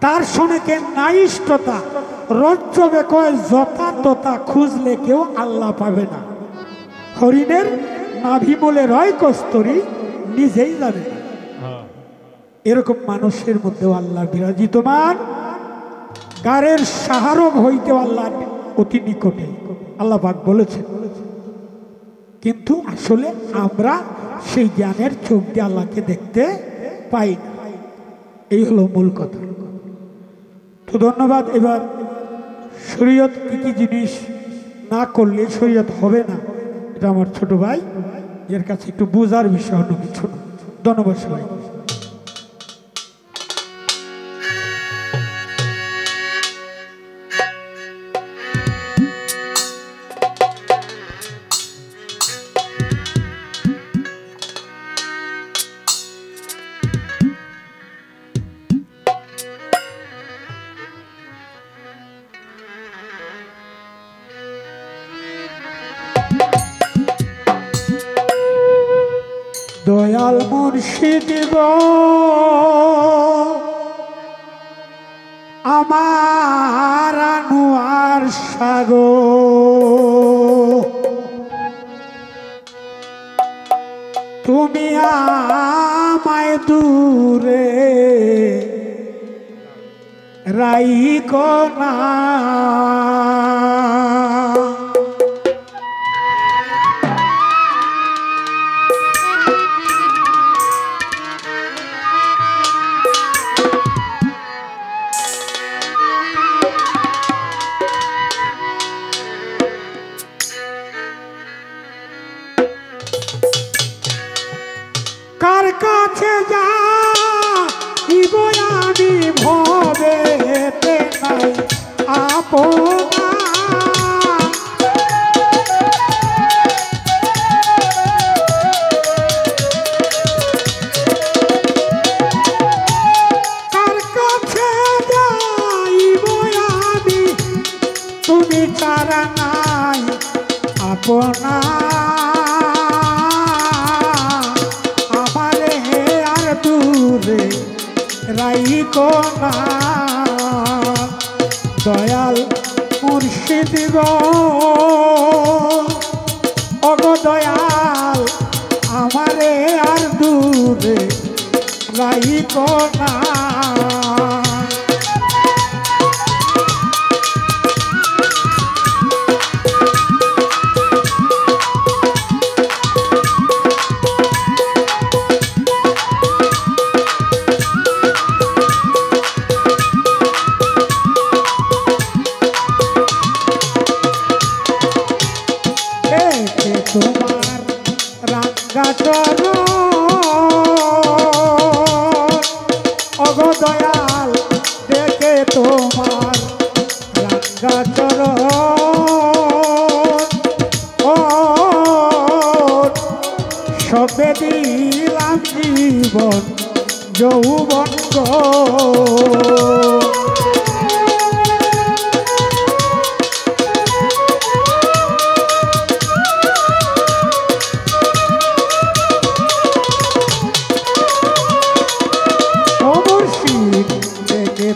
তার শোনেকে নাইষ্টতা। রজ্জবে কয় যথা তথা, খুঁজলে কেউ আল্লাহ পাবে না। হরিণের নাভি বলে রয় কস্তরী নিজেই জানে না। এরকম মানুষের মধ্যেও আল্লাহ বিরাজিতমান, গারের সাহারক হইতে আল্লাহ অতি নিকটে, আল্লাহ পাক বলেছেন। কিন্তু আসলে আমরা সেই জ্ঞানের চোখ দিয়ে আল্লাহকে দেখতে পাই না। এই হলো মূল কথা। তো ধন্যবাদ। এবার শরীয়ত কি কি জিনিস না করলে শরীয়ত হবে না, এটা আমার ছোট ভাই এর কাছে একটু বোঝার বিষয়, অন্য কিছু না। ধন্যবাদ সবাই। দয়াল মুর্শিদ গো আমার আনোয়ার সাগর, তুমি আমায় দূরে রাইখো না। কাছে যাইব আমি ভবেতে নাই আপনা কার কাছে যাইব আমি তুমি ছাড়া নাই আপনা আমারে আর দূরে রাইকো না দয়াল মুর্শিদ গো ওগো দয়াল আমারে আর দূরে রাইকো না তোমার রাঙ্গা চরণ ওগো দয়াল দেখে তোমার রাঙ্গা চরণ ও সবে দিলাম জীবন যৌবন গো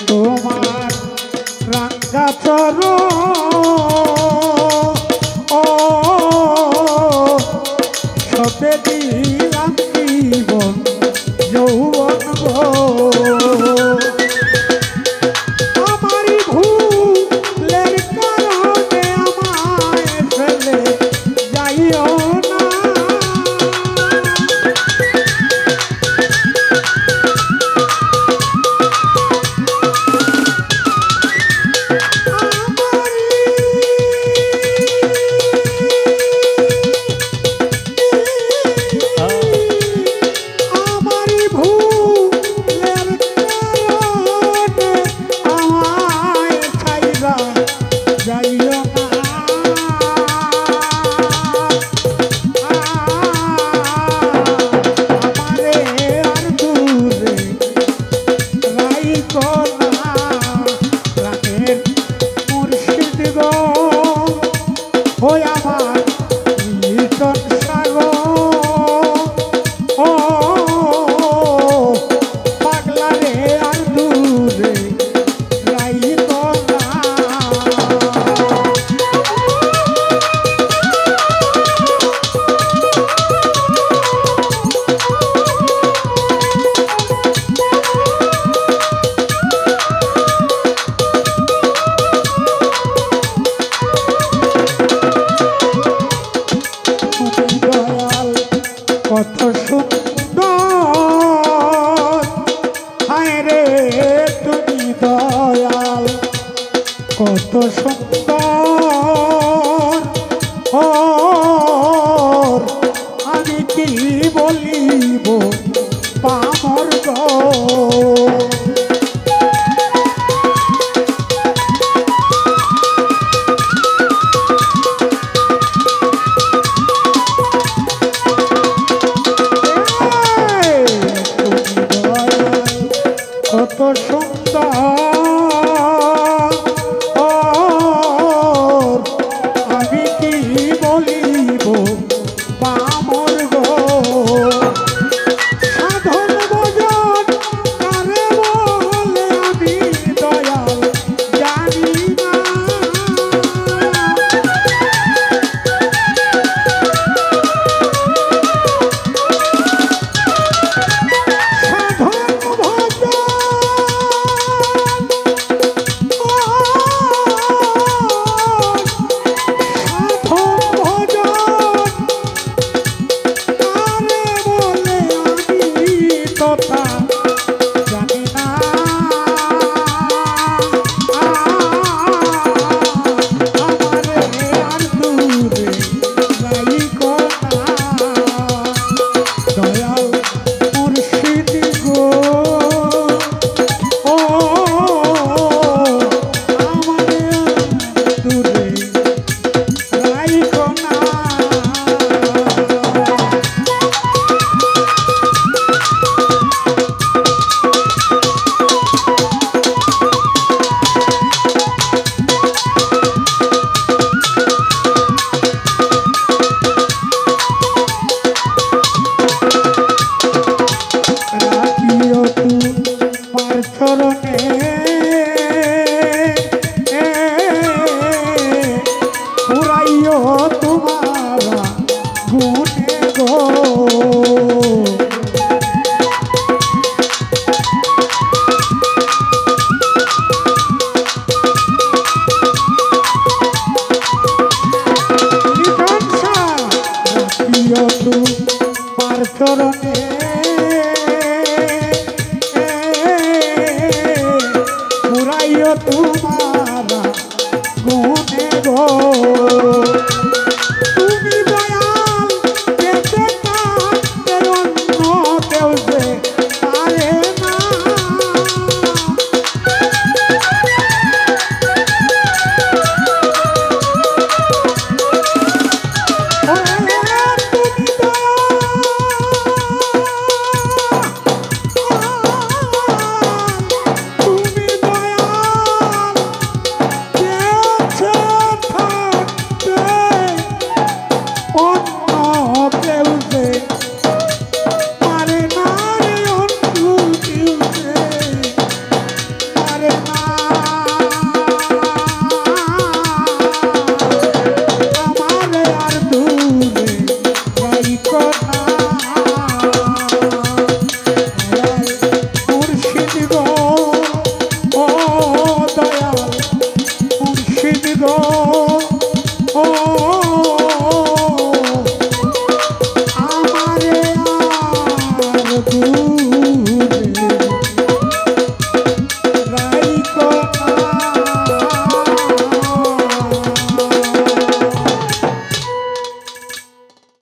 তোমার রাঙ্গা চরণ ও সবে দিলাম জীবন যৌবন গো আমারই ভুলের কারণে আমায় ফেলে যাইও না কত সুন্দর হায় রে তুমি দয়াল কত সুন্দর ও আমি কি বলিব পামর গো কত সুন্দর আমি কি বলিব পামর গো চরণে